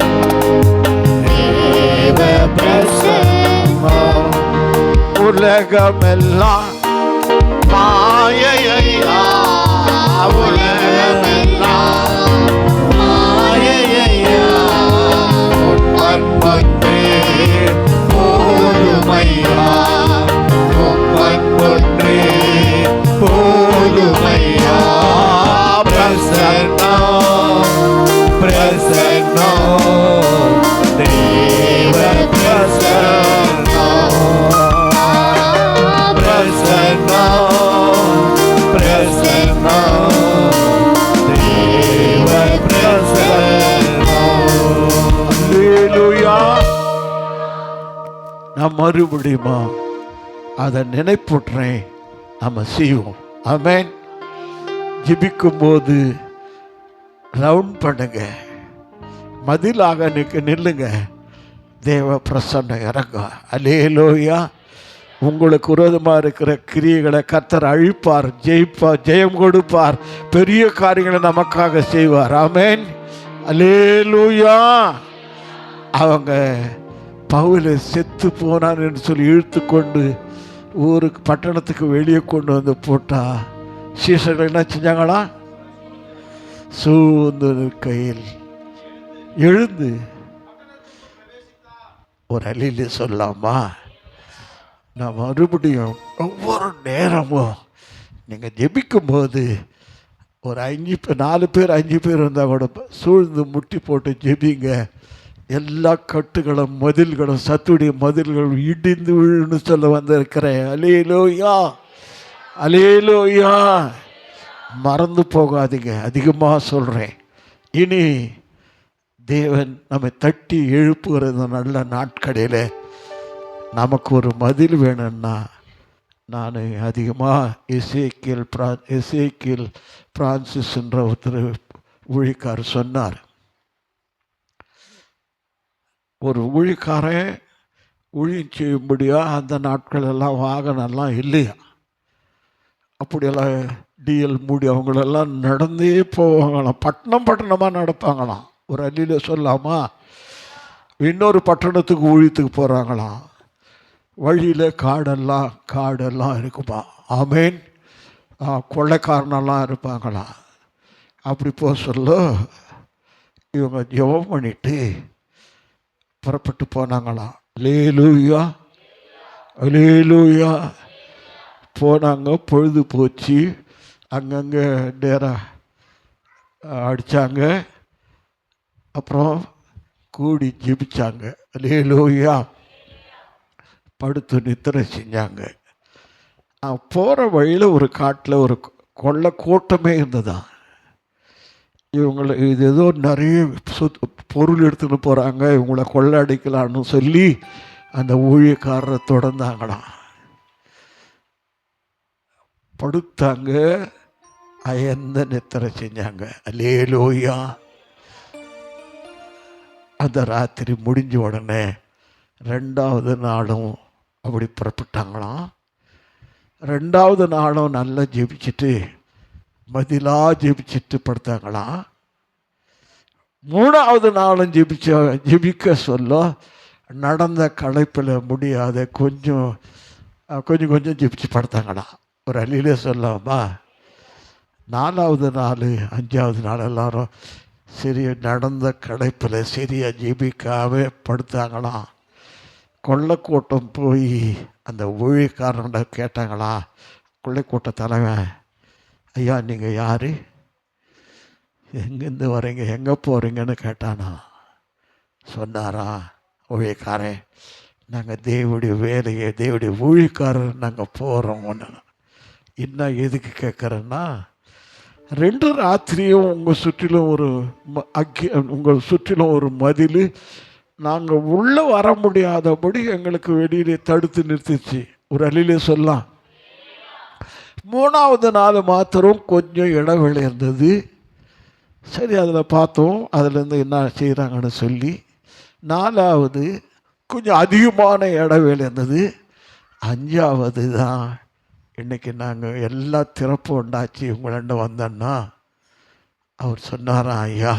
தேவ பிரசன்னம். உலகமெல்லாம் மாயையா, உலகமெல்லாம் மாயையா. அன்பே போதுமையா. அன்பே போதுமையா. பிரசன்னம் பிரசன்னம் தேவ பிரசன்னம். பிரசன்னம் பிரசன்னம் தேவ பிரசன்னம். அல்லேலூயா. நான் மறுபடியுமா அதை நினைப்புட்றேன், நம்ம செய்வோம். ஆமென். ஜெபிக்கும் போது ரவுண்ட் பண்ணுங்க, மதிலாக நில்லுங்க, தேவ பிரசன்னம் இறங்க. அல்லேலூயா. உங்களுக்கு விரோதமாக இருக்கிற கிரியைகளை கர்த்தர் அழிப்பார், ஜெயிப்பார், ஜெயம் கொடுப்பார், பெரிய காரியங்களை நமக்காக செய்வார். ஆமென், அல்லேலூயா. அவங்க பவுல் செத்து போனான் என்று சொல்லி இழுத்து கொண்டு ஊருக்கு பட்டணத்துக்கு வெளியே கொண்டு வந்து போட்டா, சீசர்கள் என்ன செஞ்சாங்களா? சூழ்ந்து கையில் எழுந்து ஒரு அலிலே சொல்லாமா? நான் மறுபடியும் ஒவ்வொரு நேரமும் நீங்கள் ஜெபிக்கும்போது ஒரு 4 பேர் 5 பேர் இருந்தால் கூட சூழ்ந்து முட்டி போட்டு ஜெபிங்க. எல்லா கட்டுகளும் மதில்களும் சத்துடைய மதில்களும் இடிந்து விழுன்னு சொல்ல வந்திருக்கிறேன். அல்லேலூயா, அல்லேலூயா. மறந்து போகாதீங்க, அதிகமாக சொல்கிறேன். இனி தேவன் நம்மை தட்டி எழுப்புகிறது நல்ல நாட்களில் நமக்கு ஒரு மதில் வேணும்னா, நான் அதிகமாக எசேக்கியல் பிரான்சிஸ் என்ற ஒருத்தர் ஊழியக்காரர் சொன்னார். ஒரு ஊழியக்காரன் ஊழியம் செய்யும்படியாக அந்த நாட்கள் எல்லாம் வாகனம்லாம் இல்லையா, அப்படியெல்லாம் டிஎல் மூடி அவங்களெல்லாம் நடந்தே போவாங்களாம், பட்டணமாக நடப்பாங்களாம். ஒரு அள்ளியில் சொல்லாமா, இன்னொரு பட்டணத்துக்கு ஊழியத்துக்கு போகிறாங்களாம். வழியில் காடெல்லாம் இருக்குமா. ஆமேன். கொள்ளைக்காரனெல்லாம் இருப்பாங்களாம். அப்படி போக சொல்ல இவங்க ஜெபம் பண்ணிட்டு புறப்பட்டு போனாங்களாம். அல்லேலூயா, அல்லேலூயா. போனாங்க, பொழுது போச்சு, அங்கங்கே டேரா அடித்தாங்க, அப்புறம் கூடி ஜெபிச்சாங்க. அல்லேலூயா. படுத்து நித்திரை செஞ்சாங்க. போகிற வழியில் ஒரு காட்டில் ஒரு கொள்ள கூட்டமே இருந்ததா. இவங்களை இது ஏதோ நிறைய பொருள் எடுத்துகிட்டு போகிறாங்க, இவங்களை கொள்ளை அடிக்கலான்னு சொல்லி அந்த ஊழியக்காரரை தொடர்ந்தாங்களாம். படுத்தாங்க, அயர்ந்த நித்திரை செஞ்சாங்க. அல்லேலூயா. அந்த ராத்திரி முடிஞ்ச உடனே 2வது நாளும் அப்படி புறப்பட்டாங்களாம். 2வது நாளும் நல்லா ஜெபிச்சுட்டு பதிலாக ஜெபிச்சுட்டு படுத்தாங்களாம். 3வது நாளும் ஜெபிக்க சொல்ல நடந்த களைப்பில் முடியாத கொஞ்சம் ஜெபிச்சு படுத்தாங்களாம். ஒரு அழியிலே சொல்லாமா. 4வது நாள் 5வது நாள் எல்லாரும் சரி நடந்த களைப்பில் சரியாக ஜெபிக்காம படுத்தாங்களாம். கொள்ளைக்கூட்டம் போய் அந்த ஊழியக்காரன்கிட்ட கேட்டாங்களா, கொள்ளைக்கூட்ட தலைவன், ஐயா நீங்கள் யார், எங்கேருந்து வரீங்க, எங்கே போகிறீங்கன்னு கேட்டானா. சொன்னாரா ஊழியக்காரன், நாங்கள் தேவனுடைய வேலையை தேவனுடைய ஊழியக்காரர் நாங்கள் போகிறோம். இன்னும் எதுக்கு கேட்குறேன்னா, 2 ராத்திரியும் உங்கள் சுற்றிலும் ஒரு உங்கள் சுற்றிலும் ஒரு மதில், நாங்கள் உள்ளே வர முடியாதபடி எங்களுக்கு வெளியிலே தடுத்து நிறுத்திச்சு. ஒரு அழிலே சொல்லலாம். 3வது நாள் மாத்திரம் கொஞ்சம் இடைவெளி இருந்தது. சரி அதில் பார்த்தோம், அதுலேருந்து என்ன செய்கிறாங்கன்னு சொல்லி. 4வது கொஞ்சம் அதிகமான இடைவெளி இருந்தது. 5வது தான் இன்றைக்கி நாங்கள் எல்லா திறப்பும் உண்டாச்சு உங்களாண்ட வந்தோன்னா அவர் சொன்னாரா, ஐயா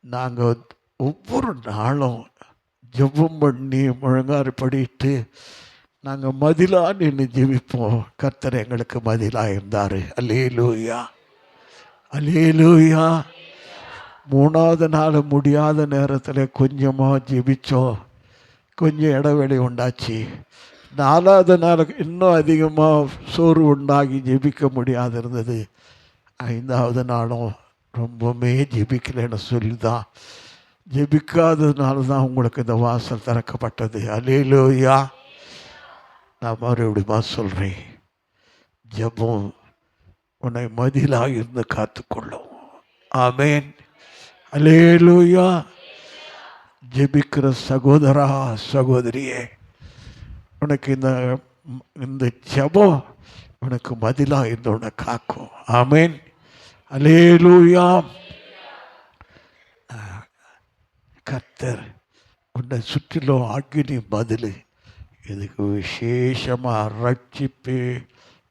நாங்கள் ஒவ்வொரு நாளும் ஜெபம் பண்ணி முழங்காறு படிட்டு நாங்கள் மதிலாக நின்று ஜெபிப்போம். கர்த்தர் எங்களுக்கு மதிலாக இருந்தார். அல்லேலூயா, அல்லேலூயா. 3வது நாள் முடியாத நேரத்தில் கொஞ்சமாக ஜெபித்தோம், கொஞ்சம் இடைவெளி உண்டாச்சு. 4வது நாளுக்கு இன்னும் அதிகமாக சோறு உண்டாகி ஜெபிக்க முடியாது இருந்தது. 5வது நாளும் ரொம்பவுமே ஜெபிக்கலைன்னு சொல்லி தான், ஜெபிக்காததுனால தான் உங்களுக்கு இந்த வாசல் திறக்கப்பட்டது. அல்லேலூயா. நான் மறுபடியுமா சொல்கிறேன், ஜெபம் உன்னை மதிலாக இருந்து காத்துக்கொள்ளும். ஆமேன். அல்லேலூயா. ஜெபிக்கிற சகோதரா சகோதரியே, உனக்கு இந்த ஜெபம் உனக்கு மதிலாக இருந்து உன்னை காக்கும். ஆமேன். அல்லேலூயா. கர்த்தர் உன்னை சுற்றிலும் அக்கினி மதில், இதுக்கு விசேஷமாக ரட்சிப்பு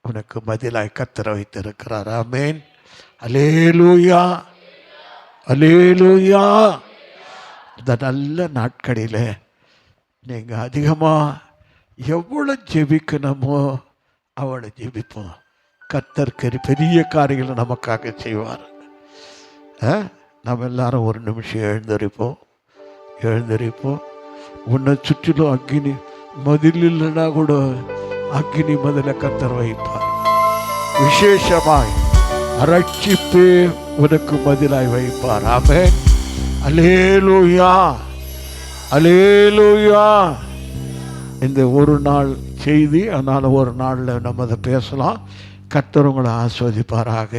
உனக்கு மதிலாய் கர்த்தர் வைத்திருக்கிறார். ஆமேன். அல்லேலூயா, அல்லேலூயா. இந்த நல்ல நாட்களில் நீங்கள் அதிகமாக எவ்வளோ ஜெபிக்கணுமோ அவளை ஜெபிப்போம். கர்த்தர் பெரிய காரியங்களை நமக்காக செய்வார். நம்ம எல்லாரும் ஒரு நிமிஷம் எழுந்திருப்போம். உன்னை சுற்றிலும் அக்கினி மதில் இல்லைன்னா கூட அக்கினி மதில கர்த்தர் வைப்பார். விசேஷமாய் ரட்சிப்பு உனக்கு மதிலாய் வைப்பார். ஆமென். அல்லேலூயா, அல்லேலூயா. இந்த ஒரு நாள் செய்தி, அதனால் ஒரு நாளில் நம்ம அதை பேசலாம். கர்த்தர் உங்களை ஆஸ்வதிப்பாராக.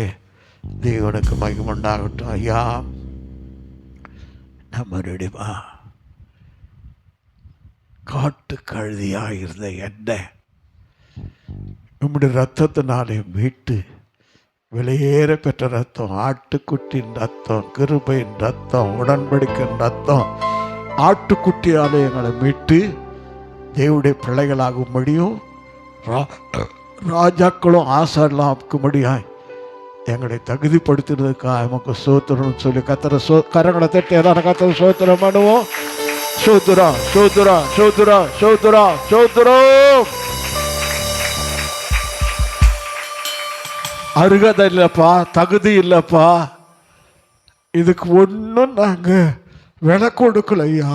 தேவனுக்கு மகிமை உண்டாகட்டும். ஐயா நம்ம ரெடிமா காட்டு கழுதியாக இருந்த என்னை நம்முடைய ரத்தத்தினாலே மீட்டு விலையேற பெற்ற ரத்தம், ஆட்டுக்குட்டியின் ரத்தம், கிருபையின் ரத்தம், உடன்படிக்கையின் ரத்தம், ஆட்டுக்குட்டியாலே எங்களை மீட்டு தேவனுடைய பிள்ளைகளாகும்படியும் ராஜாக்களும் ஆசாரலாக்கும்படியாய் எங்களை தகுதிப்படுத்துறதுக்காக நமக்கு சோத்திரம்னு சொல்லி கர்த்தரை கரங்களை தட்டி ஏதாவது கர்த்தரை சோத்திரம் பண்ணுவோம். சோத்திரா சோத்திரா சோத்திரா சோத்திரா சோத்திரம். அருகதை இல்லைப்பா, தகுதி இல்லைப்பா, இதுக்கு ஒன்றும் நாங்கள் விலை கொடுக்கலையா.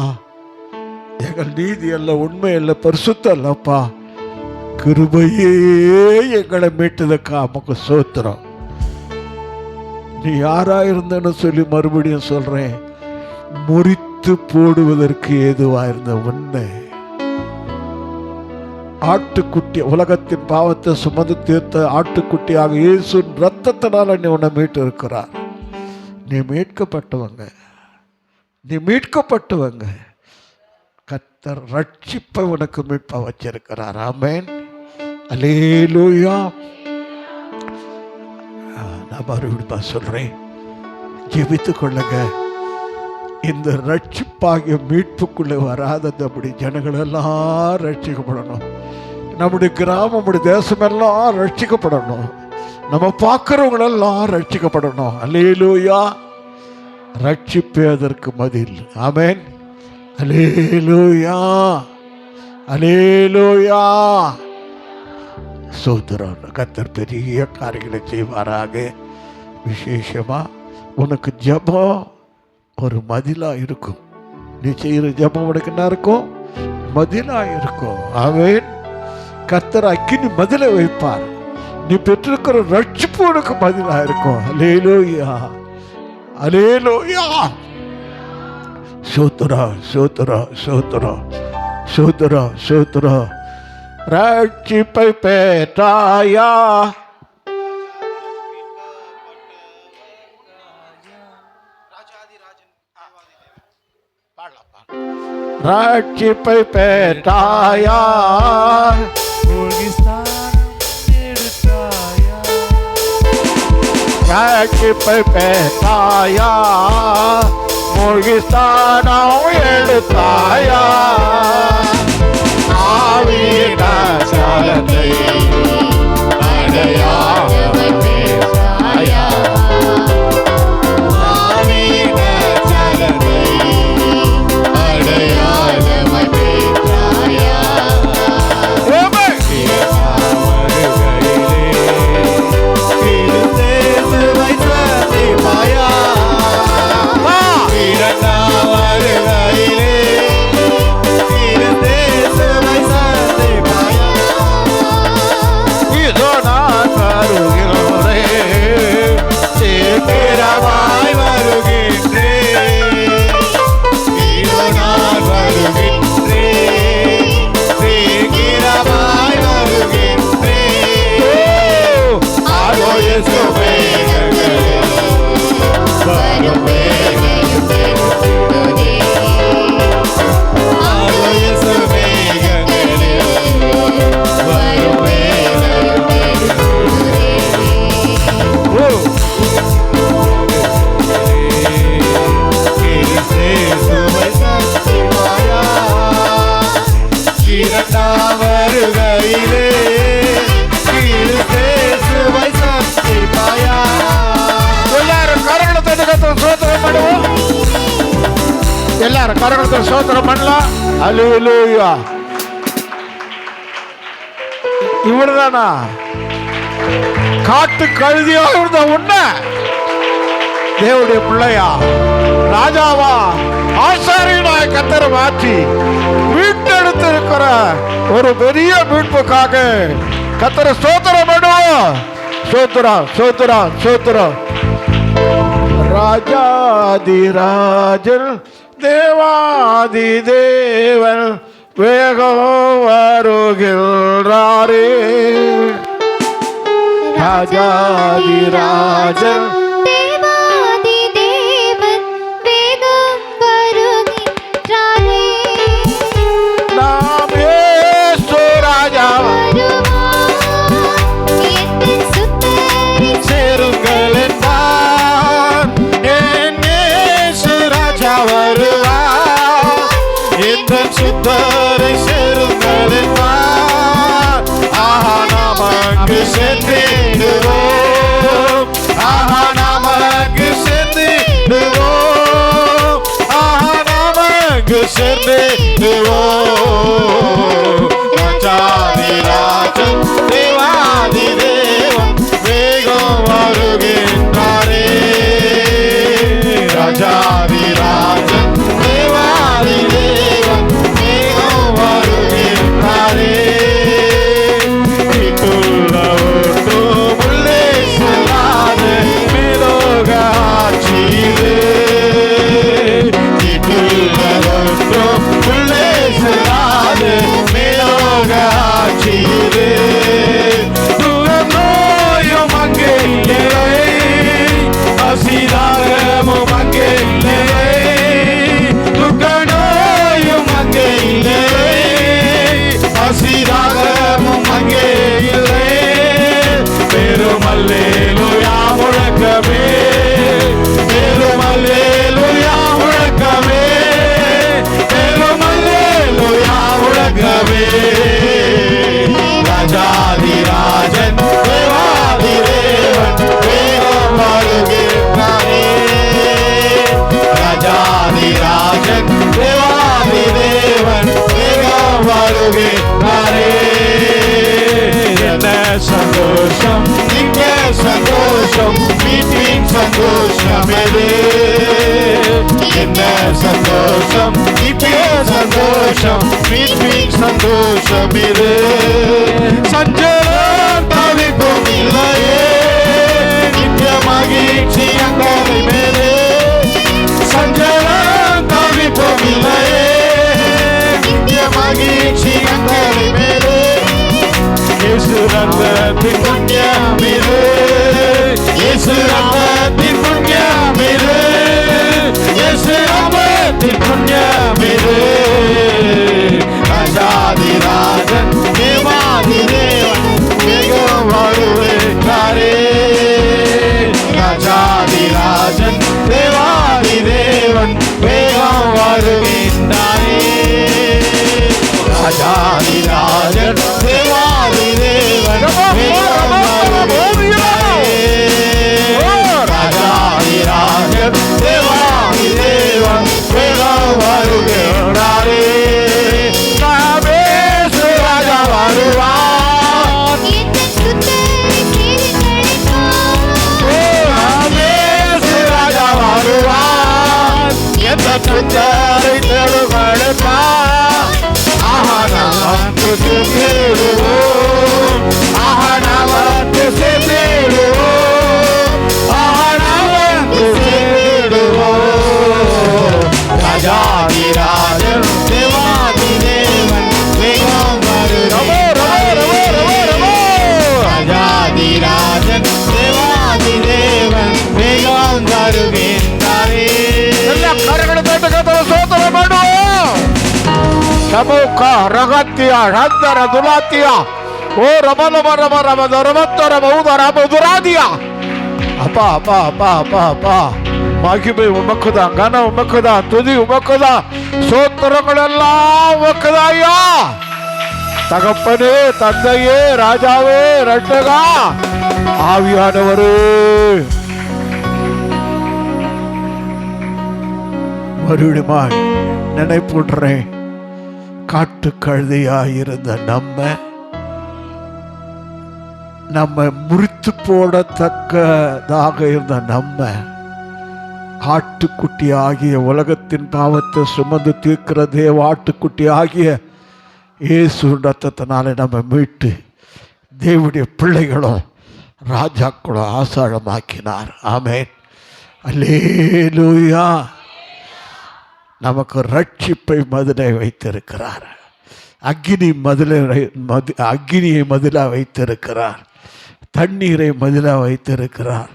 எங்கள் நீதி அல்ல, உண்மை அல்ல, பரிசுத்தம் இல்லப்பா, கிருபையே எங்களை மீட்டதுக்கா நமக்கு சோத்திரம். நீ யாரா இருந்தன்னு சொல்லி மறுபடியும் சொல்றேன், முறித்து போடுவதற்கு ஏதுவா இருந்த உன்னை ஆட்டுக்குட்டி, உலகத்தின் பாவத்தை சுமந்து தீர்த்த ஆட்டுக்குட்டியாக இயேசுவின் ரத்தத்தினால நீ உன்னை மீட்டு இருக்கிறார். நீ மீட்கப்பட்டவங்க, நீ மீட்கப்பட்டவங்க. கர்த்தர் ரட்சிப்பை உனக்கு மீட்பா வச்சிருக்கிறார். ஆமென், அல்லேலூயா. நான் மறுபடியும் சொல்றேன், ஜெபித்துக் கொள்ளுங்க. இந்த ரட்சிப்பாகிய மீட்புக்குள்ளே வராத நம்முடைய ஜனங்களெல்லாம் ரட்சிக்கப்படணும். நம்முடைய கிராமம், நம்முடைய தேசமெல்லாம் ரட்சிக்கப்படணும். நம்ம பார்க்குறவங்களெல்லாம் ரட்சிக்கப்படணும். அல்லேலூயா. ரட்சிப்பே அதற்கு மதில். ஆமென், அல்லேலூயா, அல்லேலூயா. சோதரன் கர்த்தர் பெரிய காரியங்களை செய்வாராக. விசேஷமா உனக்கு ஜெபம் ஒரு மதிலா இருக்கும். நீ செய்கிற ஜெபம் உனக்கு என்ன இருக்கும்? மதிலா இருக்கும். ஆமென். கர்த்தர் அக்கினி மதிலை வைப்பார். நீ பெற்றிருக்கிற ரட்சிப்பு உனக்கு மதிலா இருக்கும். அல்லேலூயா, அல்லேலூயா. சோத்ரா, சோத்ரா, சோத்ரா, சோத்ரா, சோத்ரா. ரட்சிப்பை பெற்றாயா, ரட்சிப்பை பெற்றாயா, ரட்சிப்பை பெற்றாயா, மூழ்கி ஸ்தானம் எடுத்தாயா, ஆவியின் அசாரத்தை அடையாளமாய் பேசாயா, ஆவியின் அசாரத்தை அடையாளமாய் பேசாயா. எல்லாரும் கரங்களை சோதனை பண்ணலாம். அல்லேலூயா. இவர்தானா காட்டு கழுதியா இருந்த உன்னை தேவனுடைய பிள்ளையா, ராஜாவா, ஆசாரியனாய் கர்த்தரை மாற்றி மீட்டெடுத்து இருக்கிற ஒரு பெரிய மீட்புக்காக கர்த்தரை ஸ்தோத்திரம் பண்ணுவோம். ஸ்தோத்திரம், ஸ்தோத்திரம், ஸ்தோத்திரம். ராஜாதிராஜன் தேவாதி தேவன் வேகம் வருகிறாரே. ராஜாதிராஜன் தேவாதி தேவன் வேகம் வருகிறாரே. நாம் இயேசு ராஜா சேருங்கள் என்றார். என் இயேசு ராஜா வருவார். இந்த சுத்தரை சேருங்கள் என்றார். ஆஹா நமக்கு சென்றிடுவோம். ஆஹா நமக்கு சென்றிடுவோம். ஆஹா நமக்கு சென்றிடுவோம். ராஜாதிராஜன் தேவாதி தேவன் வேகம் வருகின்றாரே. ராஜாதிராஜன் தேவாதி தேவன் வேகம் வருகின்றாரே. வீட்டுள்ள ஒன்றும் உள்ளே செல்லாது மேலோக ஆட்சியிலே. வீட்டுள்ள ஒன்றும் உள்ளே செல்லாது மேலோக ஆட்சியிலே. சந்தோஷம் இது, என்ன சந்தோஷம், நித்திய சந்தோஷம், மீட்பின் சந்தோஷம் இது. சஞ்சலம் தவிப்பும் இல்லையே, நித்திய மகிழ்ச்சி அங்கரை மேலே. சஞ்சலம் தவிப்பும் இல்லையே, நித்திய மகிழ்ச்சி அங்கரை மேலே. இயேசு ரத்தத்தின் புண்ணியம் இது, இயேசு ரத்தத்தின் புண்ணியம் இது, இயேசு ரத்தத்தின் புண்ணியம் இது. ராஜாதி ராஜன் தேவாதி தேவன் மிகவும் வருகிறாரே. ராஜாதி ராஜன் தேவாதி தேவன் மிகவும் வருகின்றாரே. ராஜாதி ராஜன் தேவாதி தேவன் மிகவும் வருகின்றாரே. ராஜாதி ராஜன் தேவாதி தேவன் மிகவும் வருகின்றாரே. இயேசு ராஜா வருவார், இயேசு ராஜா வருவார், எந்த துச்சரை தேடுவெடுப்பார். ஆஹா நமக்கு தேடுவோம், ஆஹா நமக்கு தேடுவோம், ஆஹா நமக்கு தேடுவோம். ராஜாதி ராஜன் தேவாதி தேவன் மிகவும் வருகிறாரே. ராஜாதி ராஜன் தேவாதி தேவன் மிகவும் வருகின்றாரே. எல்லா கரங்களை தட்டு கத்தரை ஸ்தோத்திரம் பண்ணுவோம். சமூக ரகத்திய ரந்தர துலாத்திய ஓ ரமல ரம ரம ரமத்தர மௌதர மதுராதியா. அப்பா அப்பா அப்பா அப்பா அப்பா, மகிமை உமக்குதான், கனம் உமக்குதான், துதி உமக்குதான், சோத்திரங்களெல்லாம் உமக்குதான் ஐயா. தகப்பனே, தந்தையே, ராஜாவே, ரட்சகா, ஆவியானவரே, மறுபடியுமாய் நினைப்புடுறேன். காட்டு கழுதையாயிருந்த நம்ம முறித்து போடத்தக்கதாக இருந்த நம்ம ஆட்டுக்குட்டி ஆகிய உலகத்தின் பாவத்தை சுமந்து தீர்க்கிற தேவ ஆட்டுக்குட்டி ஆகிய இயேசு ரத்தத்தினால நம்ம மீட்டு தேவனுடைய பிள்ளைகளும் ராஜாக்களும் ஆசாரமாக்கினார். ஆமென், அல்லேலூயா. நமக்கு ரட்சிப்பை மதிலை வைத்திருக்கிறார். அக்கினியை மதிலா வைத்திருக்கிறார். தண்ணீரை மதிலா வைத்திருக்கிறார்.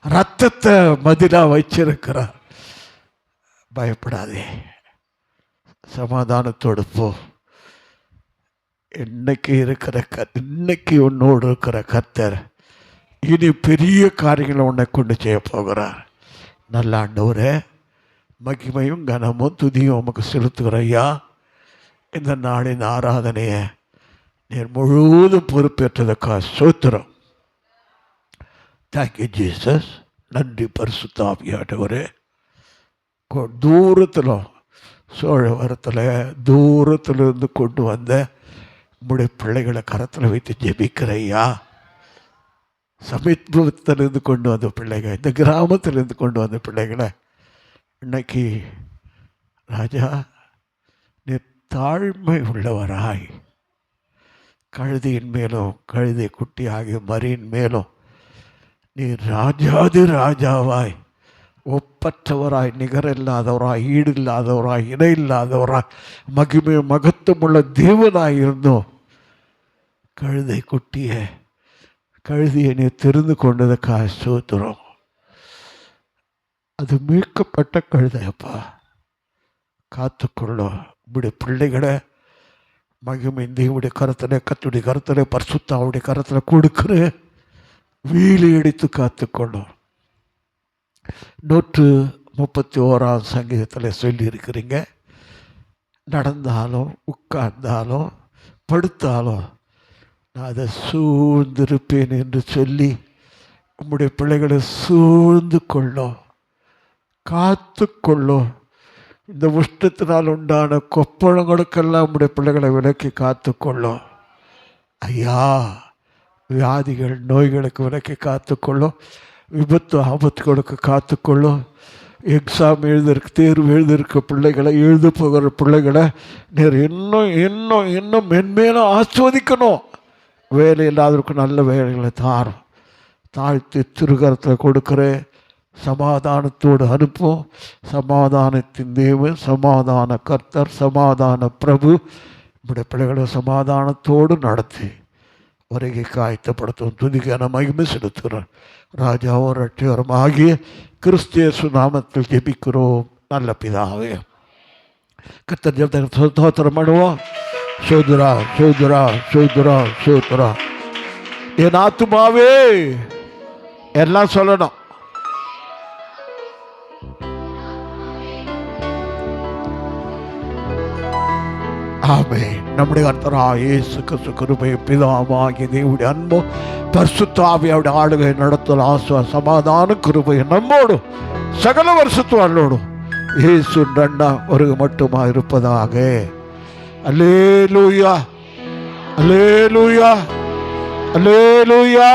ரத்தத்தை மதிலா வச்சிருக்கிறார். பயப்படாதே, சமாதானத்தோடு போ. இன்னைக்கு உன்னோடு இருக்கிற கர்த்தர் இனி பெரிய காரியங்களை உன்னை கொண்டு செய்ய போகிறார். நல்ல ஆண்டவரே, மகிமையும் கனமும் துதியும் உமக்கு செலுத்துகிற ஐயா. இந்த நாளின் ஆராதனையை நீர் முழுவதும் பொறுப்பேற்றதுக்காக ஸ்தோத்திரம். Thank you Jesus. நன்றி பரிசுத்த ஆவியானவரே. தூரத்தில் சோழவரத்தில் தூரத்திலிருந்து கொண்டு வந்த உம்முடைய பிள்ளைகளை கரத்தில் வைத்து ஜெபிக்கிற ஐயா. சமீபத்திலிருந்து கொண்டு வந்த பிள்ளைகள், இந்த கிராமத்திலிருந்து கொண்டு வந்த பிள்ளைகளை இன்னைக்கு ராஜா நீர் தாழ்மை உள்ளவராய் கழுதியின் மேலும் கழுதை குட்டி ஆகிய மரியின் மேலும் நீர் ராஜாதி ராஜாவாய் ஒப்பற்றவராய் நிகரில்லாதவராய் ஈடு இல்லாதவராய் இணை இல்லாதவராய் மகிமை மகத்துவமுள்ள தேவனாய் இருந்தோம். கழுதியை நீ தெரிந்து கொண்டதுக்காக ஸ்தோத்திரம். அது மீட்கப்பட்ட கழுதையப்பா, காத்துக்கொள்ளும். இப்படி பிள்ளைகளை மகிமை தேவனுடைய கருத்தில், கத்துடைய கருத்தில், பரிசுத்தாவுடைய கருத்தில் கொடுக்குற வீலி அடித்து காத்துக்கொள்ளும். 131 சங்கீதத்தில் சொல்லியிருக்கிறீங்க, நடந்தாலும் உட்கார்ந்தாலும் படுத்தாலும் நான் அதை சூழ்ந்திருப்பேன் என்று சொல்லி உம்முடைய பிள்ளைகளை சூழ்ந்து கொள்ளும், காத்து கொள்ளும். இந்த உஷ்டத்தினால் உண்டான கொப்பளங்களுக்கெல்லாம் உம்முடைய பிள்ளைகளை விலக்கி காத்து கொள்ளும் ஐயா. வியாதிகள் நோய்களுக்கு விலக்கி காத்து கொள்ளும். விபத்து ஆபத்துகளுக்கு காத்துக்கொள்ளும். எக்ஸாம் எழுதிருக்கு, தேர்வு எழுதியிருக்க பிள்ளைகளை, எழுத போகிற பிள்ளைகளை நீர் இன்னும் இன்னும் இன்னும் மென்மேலும் ஆஸ்வதிக்கணும். வேலை இல்லாதவருக்கு நல்ல வேலைகளை தாரும். தாழ்த்தி திருகரத்தில் கொடுக்குறேன். சமாதானத்தோடு அனுப்பும். சமாதானத்தின் தேவன், சமாதான கர்த்தர், சமாதான பிரபு இப்படி பிள்ளைகளை சமாதானத்தோடு நடத்தி வருகை காயத்தப்படுத்தும். துதிக்கான மகிமை செலுத்துகிறோம். ராஜாவும் இரட்சகரும் ஆகிய கிறிஸ்து நாமத்தில் ஜெபிக்கிறோம் நல்ல பிதாவே. கர்த்தர் ஜெபத்தை ஸ்தோத்திரம் பண்ணுவோம். சோதுரா சோதுரா சோதுரா சோதுரா. என் ஆத்துமாவே எல்லாம் சொல்லணும். ஆமே. நம்முடைய கர்த்தராகிய இயேசு கிறிஸ்து கிருபை, பிதாவாகிய தேவனுடைய அன்பு, பரிசுத்த ஆவியாருடைய ஆளுகை, நடத்தல், ஆசீர்வாதம், சமாதானம், கிருபை நம்மோடு சகல வருஷத்தோடும் இயேசு இரண்டாம் வருகை மட்டுமா இருப்பதாக. அல்லேலூயா, அல்லேலூயா, அல்லேலூயா.